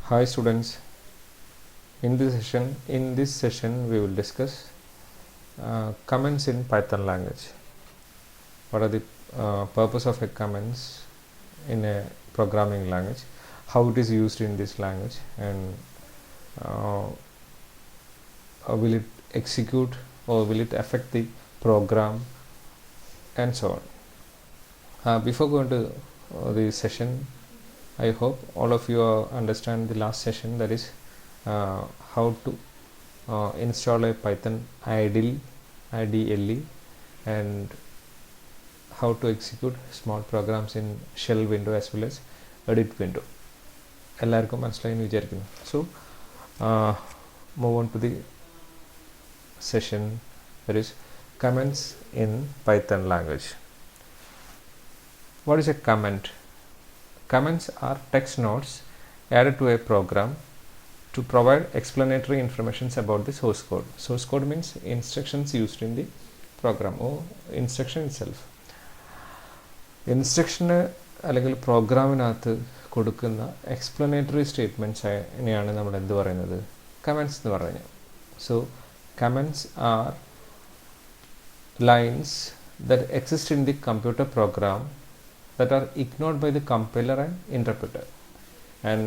Hi students, in this session we will discuss comments in Python language. What are the purpose of a comments in a programming language, how it is used in this language, and will it execute or will it affect the program, and so on. Before going to the session, I hope all of you understand the last session, that is how to install a Python IDLE and how to execute small programs in shell window as well as edit window. എല്ലാവർക്കും മനസ്സിലായെന്ന് വിചാരിക്കുന്നു. So move on to the session, that is comments in Python language. What is a comment? Comments are text notes added to a program to provide explanatory information about the source code. Source code means instructions used in the program or instruction itself. ഇൻസ്ട്രക്ഷന് അല്ലെങ്കിൽ പ്രോഗ്രാമിനകത്ത് കൊടുക്കുന്ന explanatory സ്റ്റേറ്റ്മെൻറ്റ്സിനെയാണ് നമ്മൾ എന്ത് പറയുന്നത്, comments എന്ന് പറയുന്നത്. So comments are lines that exist in the computer program that are ignored by the compiler and interpreter, and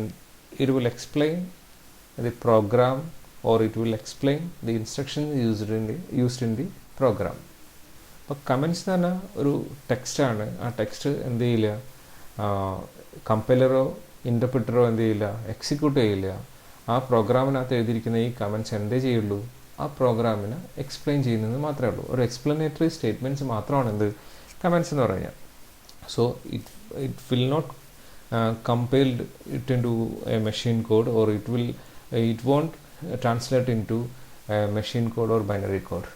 it will explain the program or it will explain the instructions used in the program. അപ്പോൾ comments എന്ന് പറഞ്ഞാൽ ഒരു ടെക്സ്റ്റാണ്. ആ text എന്ത് ചെയ്യില്ല, കമ്പൈലറോ ഇൻ്റർപ്രിറ്ററോ എന്ത് ചെയ്യില്ല, execute ചെയ്യില്ല. ആ പ്രോഗ്രാമിനകത്ത് എഴുതിയിരിക്കുന്ന ഈ കമൻറ്റ്സ് എന്തേ ചെയ്യുള്ളൂ, ആ പ്രോഗ്രാമിനെ എക്സ്പ്ലെയിൻ ചെയ്യുന്നത് മാത്രമേ ഉള്ളൂ. ഒരു എക്സ്പ്ലനേറ്ററി സ്റ്റേറ്റ്മെൻറ്റ്സ് മാത്രമാണ് എന്ത് കമൻറ്റ്സ് എന്ന് പറയുന്നത്. So it will not compile it into a machine code, or it won't translate into machine code or binary code.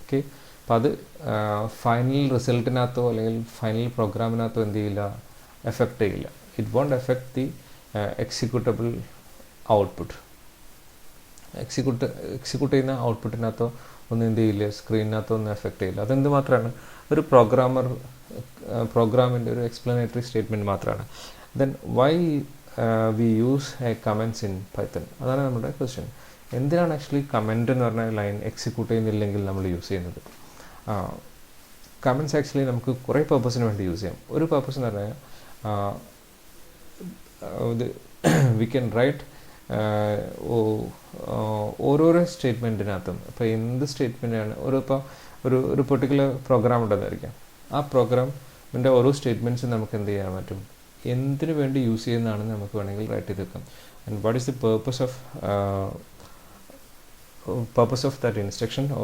Okay, അപ്പോൾ അത് ഫൈനൽ റിസൾട്ടിനകത്തോ അല്ലെങ്കിൽ ഫൈനൽ പ്രോഗ്രാമിനകത്തോ എന്ത് ചെയ്യില്ല, എഫക്റ്റ് ചെയ്യില്ല. It won't effect the executable output. Execute ചെയ്യുന്ന ഔട്ട്പുട്ടിനകത്തോ ഒന്നും എന്ത് ചെയ്യില്ല, സ്ക്രീനിനകത്തോ ഒന്നും എഫക്റ്റ് ചെയ്യില്ല. അതെന്ത് മാത്രമാണ്, ഒരു പ്രോഗ്രാമിൻ്റെ ഒരു എക്സ്പ്ലനേറ്ററി സ്റ്റേറ്റ്മെൻറ്റ് മാത്രമാണ്. Then why we use a comments in Python, അതാണ് നമ്മുടെ ക്വസ്റ്റ്യൻ. എന്തിനാണ് ആക്ച്വലി കമൻറ്റ് എന്ന് പറഞ്ഞ ലൈൻ എക്സിക്യൂട്ട് ചെയ്യുന്നില്ലെങ്കിൽ നമ്മൾ യൂസ് ചെയ്യുന്നത്? കമൻറ്റ്സ് ആക്ച്വലി നമുക്ക് കുറേ പർപ്പസിന് വേണ്ടി യൂസ് ചെയ്യാം. ഒരു പർപ്പസ് എന്ന് പറഞ്ഞാൽ വി ക്യാൻ റൈറ്റ് ഓരോരോ സ്റ്റേറ്റ്മെൻറ്റിനകത്തും, ഇപ്പോൾ എന്ത് സ്റ്റേറ്റ്മെൻറ്റാണ് ഒരു പെർട്ടിക്കുലർ പ്രോഗ്രാം ഉണ്ടെന്നായിരിക്കാം. ആ പ്രോഗ്രാമിൻ്റെ ഓരോ സ്റ്റേറ്റ്മെൻറ്റ്സും നമുക്ക് എന്ത് ചെയ്യാൻ പറ്റും, എന്തിനു വേണ്ടി യൂസ് ചെയ്യുന്നതാണെന്ന് നമുക്ക് വേണമെങ്കിൽ റൈറ്റ് ചെയ്ത് വെക്കാം. And what is the purpose of that instruction, ഓ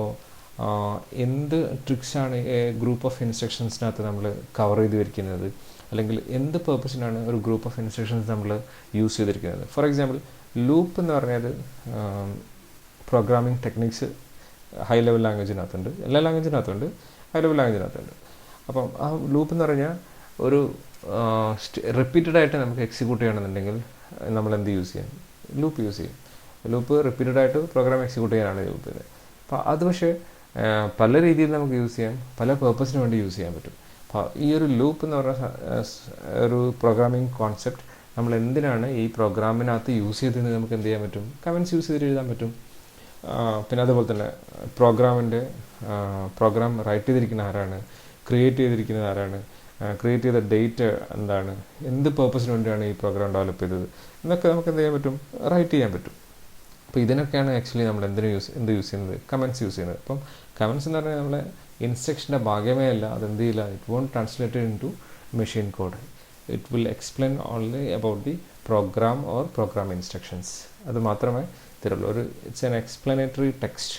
എന്ത് ട്രിക്സാണ് ഗ്രൂപ്പ് ഓഫ് ഇൻസ്ട്രക്ഷൻസിനകത്ത് നമ്മൾ കവർ ചെയ്ത് വയ്ക്കുന്നത്, അല്ലെങ്കിൽ എന്ത് പർപ്പസിനാണ് ഒരു ഗ്രൂപ്പ് ഓഫ് ഇൻസ്ട്രക്ഷൻസ് നമ്മൾ യൂസ് ചെയ്തിരിക്കുന്നത്. ഫോർ എക്സാമ്പിൾ, ലൂപ്പ് എന്ന് പറഞ്ഞാൽ പ്രോഗ്രാമിംഗ് ടെക്നിക്സ് ഹൈ ലെവൽ ലാംഗ്വേജിനകത്തുണ്ട്, എല്ലാ ലാംഗ്വേജിനകത്തുണ്ട്, ഹൈ ലെവൽ ലാംഗ്വേജിനകത്തുണ്ട്. അപ്പം ആ ലൂപ്പ് എന്ന് പറഞ്ഞാൽ ഒരു റിപ്പീറ്റഡായിട്ട് നമുക്ക് എക്സിക്യൂട്ട് ചെയ്യണമെന്നുണ്ടെങ്കിൽ നമ്മൾ എന്ത് യൂസ് ചെയ്യും, ലൂപ്പ് യൂസ് ചെയ്യും. ലൂപ്പ് റിപ്പീറ്റഡായിട്ട് പ്രോഗ്രാം എക്സിക്യൂട്ട് ചെയ്യാനാണ് ലൂപ്പ് ചെയ്യുന്നത്. അപ്പോൾ അത് പക്ഷേ പല രീതിയിൽ നമുക്ക് യൂസ് ചെയ്യാം, പല പേർപ്പസിന് വേണ്ടി യൂസ് ചെയ്യാൻ പറ്റും. അപ്പോൾ ഈ ഒരു ലൂപ്പ് എന്ന് പറഞ്ഞ ഒരു പ്രോഗ്രാമിംഗ് കോൺസെപ്റ്റ് നമ്മൾ എന്തിനാണ് ഈ പ്രോഗ്രാമിനകത്ത് യൂസ് ചെയ്തതെന്ന് നമുക്ക് എന്ത് ചെയ്യാൻ പറ്റും, കമൻറ്റ്സ് യൂസ് ചെയ്തിട്ട് എഴുതാൻ പറ്റും. പിന്നെ അതുപോലെ തന്നെ പ്രോഗ്രാം റൈറ്റ് ചെയ്തിരിക്കുന്ന ആരാണ്, ക്രിയേറ്റ് ചെയ്തിരിക്കുന്നത് ആരാണ്, ക്രിയേറ്റ് ചെയ്ത ഡേറ്റ് എന്താണ്, എന്ത് പർപ്പസിന് വേണ്ടിയാണ് ഈ പ്രോഗ്രാം ഡെവലപ്പ് ചെയ്തത് എന്നൊക്കെ നമുക്ക് എന്ത് ചെയ്യാൻ പറ്റും, റൈറ്റ് ചെയ്യാൻ പറ്റും. അപ്പോൾ ഇതിനൊക്കെയാണ് ആക്ച്വലി നമ്മൾ എന്ത് യൂസ് ചെയ്യുന്നത്, കമൻറ്റ്സ് യൂസ് ചെയ്യുന്നത്. അപ്പം കമൻറ്റ്സ് എന്ന് പറഞ്ഞാൽ നമ്മളെ ഇൻസ്ട്രക്ഷൻ്റെ ഭാഗമേ അല്ല, അതെന്ത് ചെയ്യില്ല, it won't translated in to machine code. It will explain only about the program or program instructions. അത് മാത്രമേ തരുള്ളൂ. It's an explanatory text.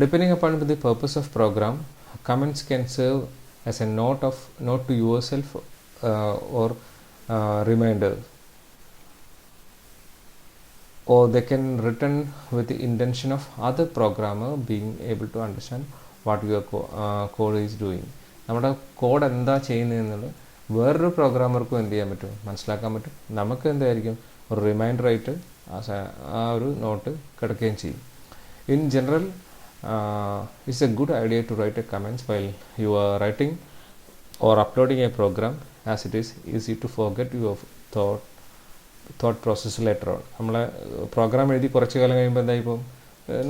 Depending upon the purpose of program, comments can serve as a note to yourself or reminder, or they can written with the intention of other programmer being able to understand what your code is doing. നമ്മുടെ code എന്താ ചെയ്യുന്നതെന്നുള്ളത് വേറൊരു പ്രോഗ്രാമർക്കും എന്ത് ചെയ്യാൻ പറ്റും, മനസ്സിലാക്കാൻ പറ്റും. നമുക്ക് എന്തായിരിക്കും, ഒരു റിമൈൻഡറായിട്ട് ആ ഒരു നോട്ട് കിടക്കുകയും ചെയ്യും. In general, it's a good idea to write a comments while you are writing or uploading a program, as it is easy to forget your thought thought process letter on. നമ്മളെ programme എഴുതി കുറച്ച് കാലം കഴിയുമ്പോൾ എന്തായിപ്പോൾ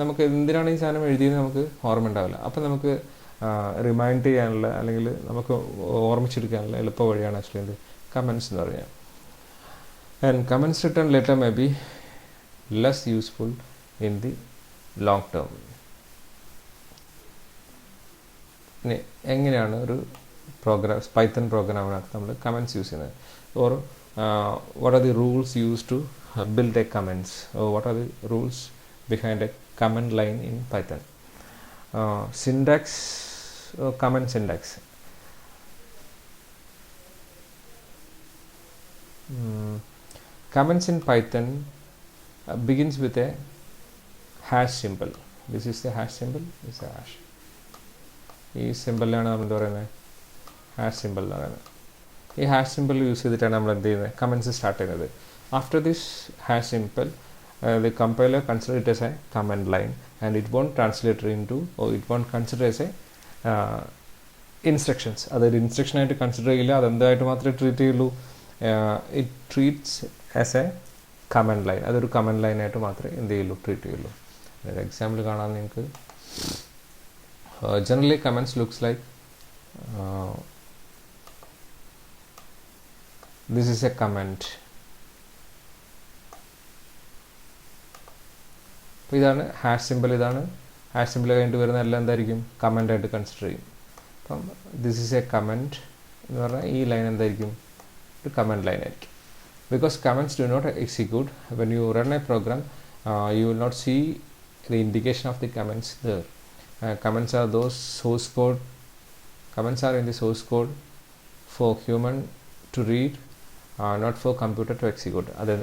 നമുക്ക് എന്തിനാണ് ഈ സാധനം എഴുതിയത് നമുക്ക് ഓർമ്മ ഉണ്ടാവില്ല. അപ്പോൾ നമുക്ക് റിമൈൻഡ് ചെയ്യാനുള്ള അല്ലെങ്കിൽ നമുക്ക് ഓർമ്മിച്ചെടുക്കാനുള്ള എളുപ്പ വഴിയാണ് ആക്ച്വലി എന്ത് കമൻസ് എന്ന് പറഞ്ഞാൽ. And comments return letter may be less useful in the long term. ഇനി എങ്ങനെയാണ് ഒരു പൈത്തൺ പ്രോഗ്രാമിനകത്ത് നമ്മൾ കമൻസ് യൂസ് ചെയ്യുന്നത്, or what are the rules used to build a comments, or what are the rules behind a comment line in Python? Syntax, comment syntax. Comments in Python begins with a hash symbol. This is the hash symbol. This is a hash. ഈ സിമ്പിളിലാണ് നമ്മൾ എന്താ പറയുന്നത്, hash simple എന്ന് പറയുന്നത്. ഈ hash simple use ചെയ്തിട്ടാണ് നമ്മൾ എന്ത് ചെയ്യുന്നത്, കമൻസ് സ്റ്റാർട്ട് ചെയ്യുന്നത്. After this hash simple the compiler consider it as a comment line and it won't translate in to, or it won't consider as a instructions. അതൊരു ഇൻസ്ട്രക്ഷനായിട്ട് കൺസിഡർ ചെയ്യില്ല, അതെന്തായിട്ട് മാത്രമേ ട്രീറ്റ് ചെയ്യുള്ളൂ, it treats as a comment line. അതൊരു comment ലൈനായിട്ട് മാത്രമേ എന്ത് ചെയ്യുള്ളൂ, ട്രീറ്റ് ചെയ്യുള്ളൂ. ഒരു എക്സാമ്പിൾ കാണാൻ നിങ്ങൾക്ക്. Generally comments looks like this is a comment. അപ്പോൾ ഇതാണ് ഹാഷ് സിമ്പിൾ. ഇതാണ് ഹാഷ് സിമ്പിൾ കഴിഞ്ഞിട്ട് വരുന്ന എല്ലാം എന്തായിരിക്കും, കമൻ്റ് ആയിട്ട് കൺസിഡർ ചെയ്യും. അപ്പം ദിസ് ഈസ് എ കമൻറ്റ് എന്ന് പറഞ്ഞാൽ ഈ ലൈൻ എന്തായിരിക്കും, ഒരു കമൻറ്റ് ലൈൻ ആയിരിക്കും. Because comments do not execute when you run a program, you will not see the indication of the comments there. Comments are those source code. Comments are in the source code for human to read, not for computer to execute. അത്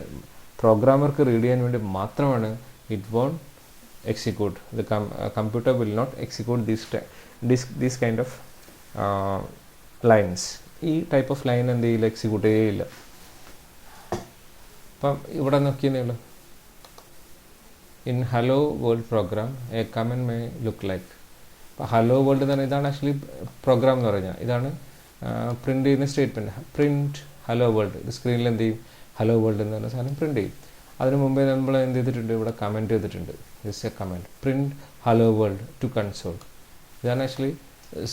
പ്രോഗ്രാമർക്ക് read ചെയ്യാൻ വേണ്ടി മാത്രമാണ്. It won't execute. The computer will not execute this kind of lines. ഈ type of line എന്ത് ചെയ്യില്ല, execute ചെയ്യില്ല. അപ്പം ഇവിടെ നോക്കിയെന്നേ ഉള്ളൂ. In hello world program a comment may look like. അപ്പോൾ ഹലോ വേൾഡ് എന്ന് പറഞ്ഞാൽ ഇതാണ് ആക്ച്വലി പ്രോഗ്രാം എന്ന് പറഞ്ഞാൽ. ഇതാണ് പ്രിൻ്റ് ചെയ്യുന്ന സ്റ്റേറ്റ്മെൻറ്റ്, പ്രിൻറ്റ് ഹലോ വേൾഡ്. ഇത് സ്ക്രീനിൽ എന്ത് ചെയ്യും, ഹലോ വേൾഡ് എന്ന് പറഞ്ഞ സാധനം പ്രിൻറ്റ് ചെയ്യും. അതിന് മുമ്പേ നമ്മൾ എന്ത് ചെയ്തിട്ടുണ്ട്, ഇവിടെ കമൻറ്റ് ചെയ്തിട്ടുണ്ട്. This a comment print hello world to console. ഇതാണ് ആക്ച്വലി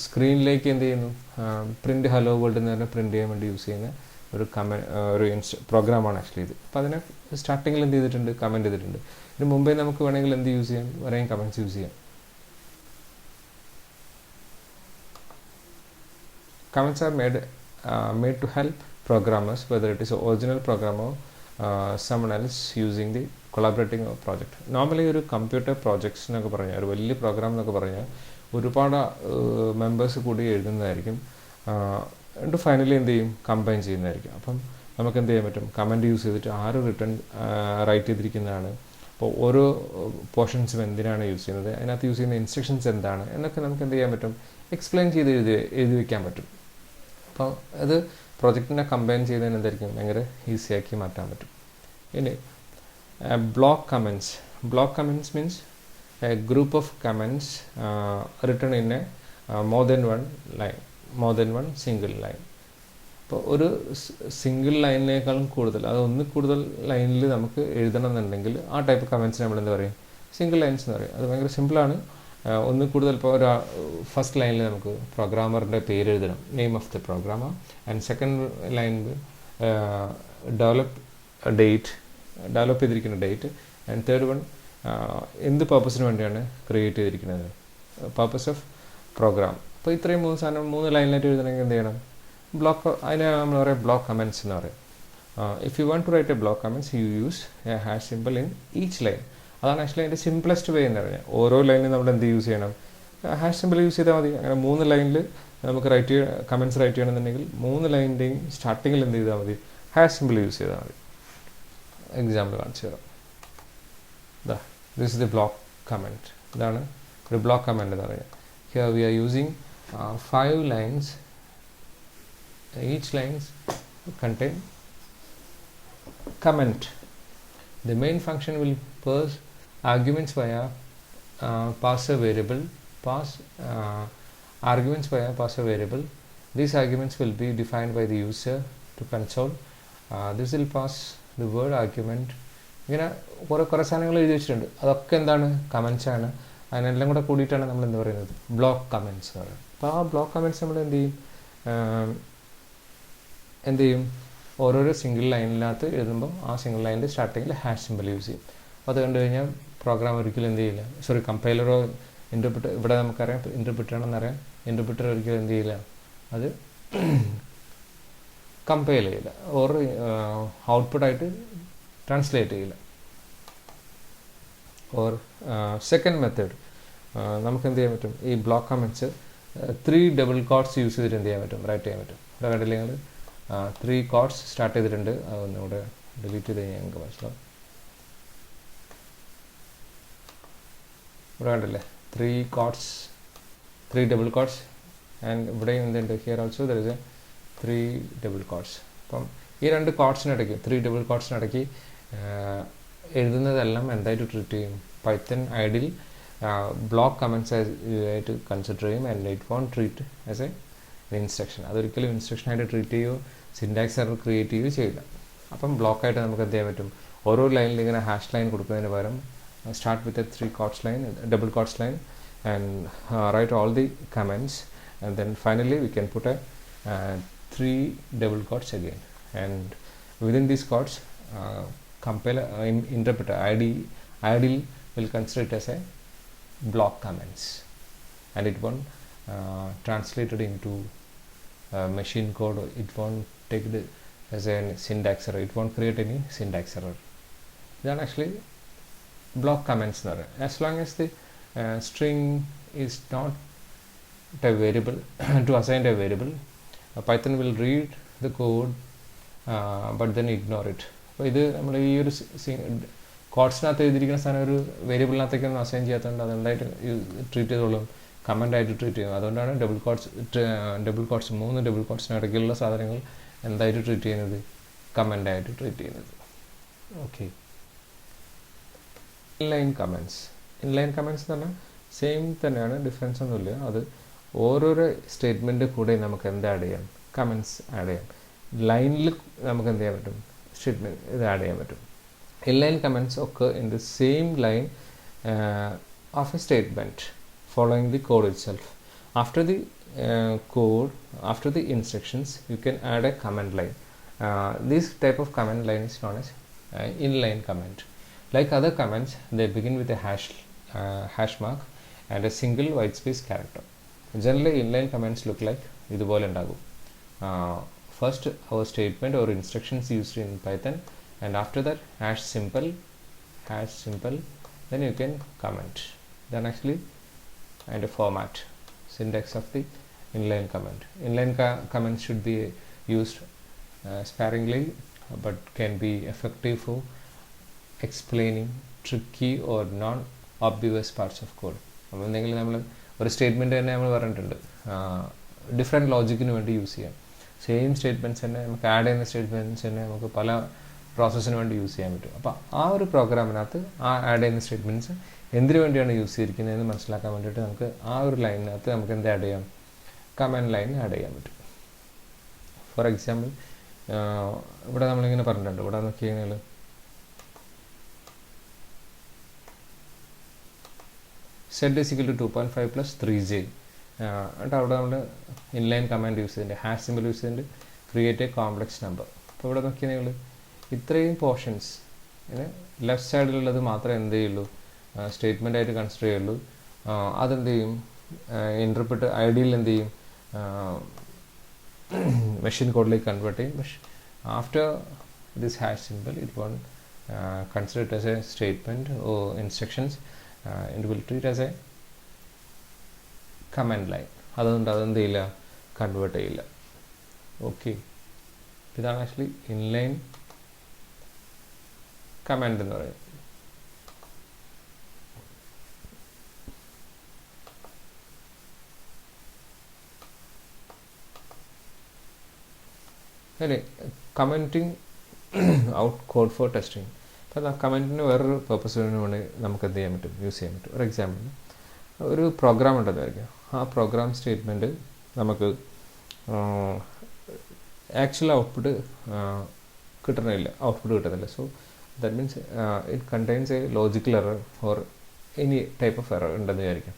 സ്ക്രീനിലേക്ക് എന്ത് ചെയ്യുന്നു, പ്രിൻറ്റ് ഹലോ വേൾഡ് എന്ന് പറഞ്ഞാൽ പ്രിൻറ്റ് ചെയ്യാൻ വേണ്ടി യൂസ് ചെയ്യുന്ന ഒരു പ്രോഗ്രാമാണ് ആക്ച്വലി ഇത്. അപ്പോൾ അതിനെ സ്റ്റാർട്ടിങ്ങിൽ എന്ത് ചെയ്തിട്ടുണ്ട്, കമൻറ്റ് ചെയ്തിട്ടുണ്ട്. ഇതിന് മുമ്പേ നമുക്ക് വേണമെങ്കിൽ എന്ത് യൂസ് ചെയ്യാം, വേണമെങ്കിൽ കമൻറ്റ്സ് യൂസ് ചെയ്യാം. Comments are made to help programmers, whether it is an original programmer or someone else using the collaborating project. Normally ഒരു കമ്പ്യൂട്ടർ പ്രോജക്ട്സ് എന്നൊക്കെ പറഞ്ഞാൽ, ഒരു വലിയ പ്രോഗ്രാം എന്നൊക്കെ പറഞ്ഞാൽ ഒരുപാട് മെമ്പേഴ്സ് കൂടി എഴുതുന്നതായിരിക്കും. എന്നിട്ട് ഫൈനലി എന്ത് ചെയ്യും, കമ്പൈൻ ചെയ്യുന്നതായിരിക്കും. അപ്പം നമുക്ക് എന്ത് ചെയ്യാൻ പറ്റും, കമൻറ്റ് യൂസ് ചെയ്തിട്ട് ആര് റൈറ്റ് ചെയ്തിരിക്കുന്നതാണ്, അപ്പോൾ ഓരോ പോർഷൻസും എന്തിനാണ് യൂസ് ചെയ്യുന്നത്, അതിനകത്ത് യൂസ് ചെയ്യുന്ന ഇൻസ്ട്രക്ഷൻസ് എന്താണ് എന്നൊക്കെ നമുക്ക് എന്ത് ചെയ്യാൻ പറ്റും, എക്സ്പ്ലെയിൻ ചെയ്ത് എഴുതി വയ്ക്കാൻ പറ്റും. അപ്പോൾ അത് പ്രൊജക്റ്റിനെ കമ്പൈൻ ചെയ്തതിന് എന്തായിരിക്കും, ഭയങ്കര ഈസിയാക്കി മാറ്റാൻ പറ്റും. ഇനി block comments. Block comments means A group of comments written in A more then one single line. അപ്പോൾ ഒരു സിംഗിൾ ലൈനിനേക്കാളും കൂടുതൽ, അത് ഒന്നിൽ കൂടുതൽ ലൈനിൽ നമുക്ക് എഴുതണം എന്നുണ്ടെങ്കിൽ ആ ടൈപ്പ് കമൻറ്റ്സ് നമ്മൾ എന്താ പറയും, സിംഗിൾ ലൈൻസ് എന്ന് പറയും. അത് ഭയങ്കര സിമ്പിളാണ്. ഒന്നിൽ കൂടുതൽ ഇപ്പോൾ ഒരു ഫസ്റ്റ് ലൈനിൽ നമുക്ക് പ്രോഗ്രാമറിൻ്റെ പേര് എഴുതണം, name of the programmer, and second ലൈനിൽ ഡെവലപ്പ് ചെയ്തിരിക്കുന്ന ഡേറ്റ്, ആൻഡ് തേർഡ് വൺ എന്ത് പർപ്പസിന് വേണ്ടിയാണ് ക്രിയേറ്റ് ചെയ്തിരിക്കുന്നത്, പർപ്പസ് ഓഫ് പ്രോഗ്രാം. അപ്പോൾ ഇത്രയും മൂന്ന് ലൈനിലായിട്ട് എഴുതണമെങ്കിൽ എന്ത് ചെയ്യണം, ബ്ലോക്ക്. അതിനെ നമ്മൾ പറയാം ബ്ലോക്ക് കമൻറ്റ്സ് എന്ന് പറയും. If you want to write a block comments you use a hash simple in each line. അതാണ് ആക്ച്വലി അതിൻ്റെ സിംപ്ലസ്റ്റ് വേ എന്ന് പറഞ്ഞാൽ. ഓരോ ലൈനിൽ നമ്മൾ എന്ത് യൂസ് ചെയ്യണം, ഹാഷ് സിമ്പിൾ യൂസ് ചെയ്താൽ മതി. അങ്ങനെ 3 ലൈനിൽ നമുക്ക് കമൻറ്റ്സ് റൈറ്റ് ചെയ്യണമെന്നുണ്ടെങ്കിൽ 3 ലൈനിൻ്റെയും സ്റ്റാർട്ടിങ്ങിൽ എന്ത് ചെയ്താൽ മതി, ഹാഷ് സിമ്പിൾ യൂസ് ചെയ്താൽ മതി. എക്സാമ്പിൾ കാണിച്ചു തരാം. This is the block comment. ഇതാണ് ഒരു ബ്ലോക്ക് കമൻറ്റ് എന്ന് പറയുന്നത്. Here we are using 5 lines. Each lines contain comment. The main function will pass arguments via parser variable. Arguments via parser variable. These arguments will be defined by the user to console. This will pass the word argument, ഇങ്ങനെ കുറേ സാധനങ്ങൾ എഴുതി വെച്ചിട്ടുണ്ട്. അതൊക്കെ എന്താണ്, കമൻസാണ്. അതിനെല്ലാം കൂടെ കൂടിയിട്ടാണ് നമ്മൾ എന്ത് പറയുന്നത്, ബ്ലോക്ക് കമൻസ് എന്ന് പറയുന്നത്. അപ്പോൾ ആ ബ്ലോക്ക് കമൻസ് നമ്മൾ എന്ത് ചെയ്യും, ഓരോരോ സിംഗിൾ ലൈനിനകത്ത് എഴുതുമ്പോൾ ആ സിംഗിൾ ലൈനിൻ്റെ സ്റ്റാർട്ടിങ്ങിൽ ഹാഷ് സിമ്പിൾ യൂസ് ചെയ്യും. അപ്പോൾ അത് കണ്ടു കഴിഞ്ഞാൽ പ്രോഗ്രാം ഒരിക്കലും എന്ത് ചെയ്യില്ല, കമ്പൈലറോ ഇൻ്റർപ്രിറ്റർ, ഇവിടെ നമുക്കറിയാം ഇൻ്റർപ്രിറ്റർ ആണെന്നറിയാം, ഇൻ്റർപ്രിറ്റർ ഒരിക്കലും എന്ത് ചെയ്യില്ല, അത് കമ്പൈൽ ചെയ്യില്ല, ഓർ ഔട്ട്പുട്ടായിട്ട് ട്രാൻസ്ലേറ്റ് ചെയ്യില്ല. ഓർ സെക്കൻഡ് മെത്തേഡ് നമുക്ക് എന്ത് ചെയ്യാൻ പറ്റും, ഈ block comments 3 double quotes use ചെയ്തിട്ട് എന്ത് ചെയ്യാൻ പറ്റും, റൈറ്റ് ചെയ്യാൻ പറ്റും. ഇവിടെ കണ്ടില്ലേ നിങ്ങൾ 3 കോട്ട്സ് സ്റ്റാർട്ട് ചെയ്തിട്ടുണ്ട്. അതൊന്നും ഇവിടെ ഡിലീറ്റ് ചെയ്ത് കഴിഞ്ഞാൽ ഞങ്ങൾക്ക് മനസ്സിലാവും. ഇവിടെ കണ്ടില്ലേ 3 കോട്ട്സ്, 3 ഡബിൾ കോട്ട്സ്. ആൻഡ് ഇവിടെയും എന്തുണ്ട്, here also there is A 3 double quotes. അപ്പം ഈ 2 കോട്ട്സിനിടയ്ക്ക് 3 ഡബിൾ കോട്ട്സിനിടയ്ക്ക് എഴുതുന്നതെല്ലാം എന്തായിട്ട് ട്രീറ്റ് ചെയ്യും, പൈത്തൺ ഐഡിൽ ബ്ലോക്ക് കമൻറ്റ്സ് ആയിട്ട് കൺസിഡർ ചെയ്യും. And it won't treat as a instruction. അതൊരിക്കലും ഇൻസ്ട്രക്ഷനായിട്ട് ട്രീറ്റ് ചെയ്യുകയോ സിൻടാക്സ് എറർ ക്രിയേറ്റ് ചെയ്യുകയോ ചെയ്യില്ല. അപ്പം ബ്ലോക്കായിട്ട് നമുക്ക് എന്ത് ചെയ്യാൻ പറ്റും, ഓരോ ലൈനിൽ ഇങ്ങനെ ഹാഷ് ലൈൻ കൊടുക്കുന്നതിന് പകരം start with a 3 quotes line, double quotes line, and write all the comments, and then finally we can put a 3 double quotes again, and within these quotes compiler interpreter ideal will consider it as a block comments, and it won't translate it into machine code. It won't take it as a syntax error. It won't create any syntax error. Then actually block comments എന്ന് പറയുന്നത്, as long as the string is not a variable to assign a variable, Python will read the code but then ignore it. അപ്പോൾ ഇത് നമ്മൾ ഈ ഒരു കോഡ്സിനകത്ത് എഴുതിയിരിക്കുന്ന സാധനം ഒരു വേരിയബിളിനകത്തേക്കൊന്നും അസൈൻ ചെയ്യാത്തതുകൊണ്ട് അതെന്തായിട്ട് ട്രീറ്റ് ചെയ്തോളും, കമൻ്റായിട്ട് ട്രീറ്റ് ചെയ്യും. അതുകൊണ്ടാണ് ഡബിൾ കോഡ്സ് 3 ഡബിൾ കോഡ്സിനിടയ്ക്കുള്ള സാധനങ്ങൾ എന്തായിട്ട് ട്രീറ്റ് ചെയ്യുന്നത്, കമൻ്റായിട്ട് ട്രീറ്റ് ചെയ്യുന്നത്. Okay, inline comments. Inline comments എന്ന് പറഞ്ഞാൽ സെയിം തന്നെയാണ്, ഡിഫറൻസ് ഒന്നുമില്ല. അത് ഓരോരോ സ്റ്റേറ്റ്മെൻറ്റ് കൂടെ നമുക്ക് എന്ത് ആഡ് ചെയ്യാം, കമൻറ്റ്സ് ആഡ് ചെയ്യാം. ലൈനിൽ നമുക്ക് എന്ത് ചെയ്യാൻ പറ്റും, സ്റ്റേറ്റ്മെൻറ്റ് ഇത് ആഡ് ചെയ്യാൻ പറ്റും. ഇൻലൈൻ കമൻറ്റ്സ് ഒക്കെ in the same line of A statement following the code itself. After the code, after the instructions, you can add a command line. This type of command line is known as inline comment. Like other commands, they begin with a hash mark and a single white space character. Generally, inline commands look like idupole undagu. First, our statement or instructions used in Python, and after that, hash simple, then you can comment. Then actually, and a format, syntax of the inline command. Inline commands should be used sparingly, but can be effective for explaining tricky or non-obvious parts of code. അപ്പോൾ എന്തെങ്കിലും നമ്മൾ ഒരു statement തന്നെ നമ്മൾ പറഞ്ഞിട്ടുണ്ട്, different ലോജിക്കിന് വേണ്ടി use ചെയ്യാം. Same statements തന്നെ നമുക്ക് ആഡ് ചെയ്യുന്ന സ്റ്റേറ്റ്മെൻറ്റ്സ് തന്നെ നമുക്ക് പല പ്രോസസ്സിന് വേണ്ടി യൂസ് ചെയ്യാൻ പറ്റും. അപ്പോൾ ആ ഒരു പ്രോഗ്രാമിനകത്ത് ആ ആഡ് ചെയ്യുന്ന സ്റ്റേറ്റ്മെൻറ്റ്സ് എന്തിനു വേണ്ടിയാണ് യൂസ് ചെയ്തിരിക്കുന്നതെന്ന് മനസ്സിലാക്കാൻ വേണ്ടിയിട്ട് നമുക്ക് ആ ഒരു ലൈനിനകത്ത് നമുക്ക് എന്ത് ആഡ് ചെയ്യാം, കമാൻഡ് ലൈൻ ആഡ് ചെയ്യാൻ പറ്റും. ഫോർ എക്സാമ്പിൾ ഇവിടെ നമ്മളിങ്ങനെ പറഞ്ഞിട്ടുണ്ട്, ഇവിടെ നോക്കി കഴിഞ്ഞാൽ set is equal to 2.5 + 3j. എന്നിട്ട് അവിടെ നമ്മൾ ഇൻലൈൻ കമാൻഡ് യൂസ് ചെയ്തിട്ടുണ്ട്, ഹാഷ് സിമ്പിൾ യൂസ് ചെയ്തിട്ടുണ്ട്, ക്രിയേറ്റ് എ കോംപ്ലക്സ് നമ്പർ. അപ്പോൾ ഇവിടെ നോക്കിയാൽ നിങ്ങൾ ഇത്രയും പോർഷൻസ് ഇങ്ങനെ ലെഫ്റ്റ് സൈഡിലുള്ളത് മാത്രമേ എന്ത് ചെയ്യുള്ളൂ, സ്റ്റേറ്റ്മെൻ്റ് ആയിട്ട് കൺസിഡർ ചെയ്യുള്ളൂ. അതെന്ത് ചെയ്യും, ഇൻ്റർപ്രിറ്റർ ഐഡിയൽ എന്ത് ചെയ്യും, മെഷീൻ കോഡിലേക്ക് കൺവേർട്ട് ചെയ്യും. പക്ഷേ after this hash simple it won't consider it as a statement or instructions, it will treat as a command line. അതുകൊണ്ട് അതെന്ത് ചെയ്യില്ല, കൺവേർട്ട് ചെയ്യില്ല. ഓക്കെ, ഇതാണ് ആക്ച്വലി ഇൻലൈൻ കമാൻഡ് എന്ന് പറയുന്നത്. അല്ലേ, commenting out code four testing. അപ്പോൾ ആ കമൻറ്റിന് വേറൊരു പർപ്പസിന് വേണ്ടി നമുക്ക് എന്ത് ചെയ്യാൻ പറ്റും, യൂസ് ചെയ്യാൻ പറ്റും. ഫോർ എക്സാമ്പിൾ ഒരു പ്രോഗ്രാം ഉണ്ടെന്നായിരിക്കും, ആ പ്രോഗ്രാം സ്റ്റേറ്റ്മെൻറ്റ് നമുക്ക് ആക്ച്വൽ ഔട്ട്പുട്ട് കിട്ടണില്ല, ഔട്ട്പുട്ട് കിട്ടുന്നില്ല. So that means it contains A logical error or any type of error ഉണ്ടെന്ന് വിചാരിക്കാം.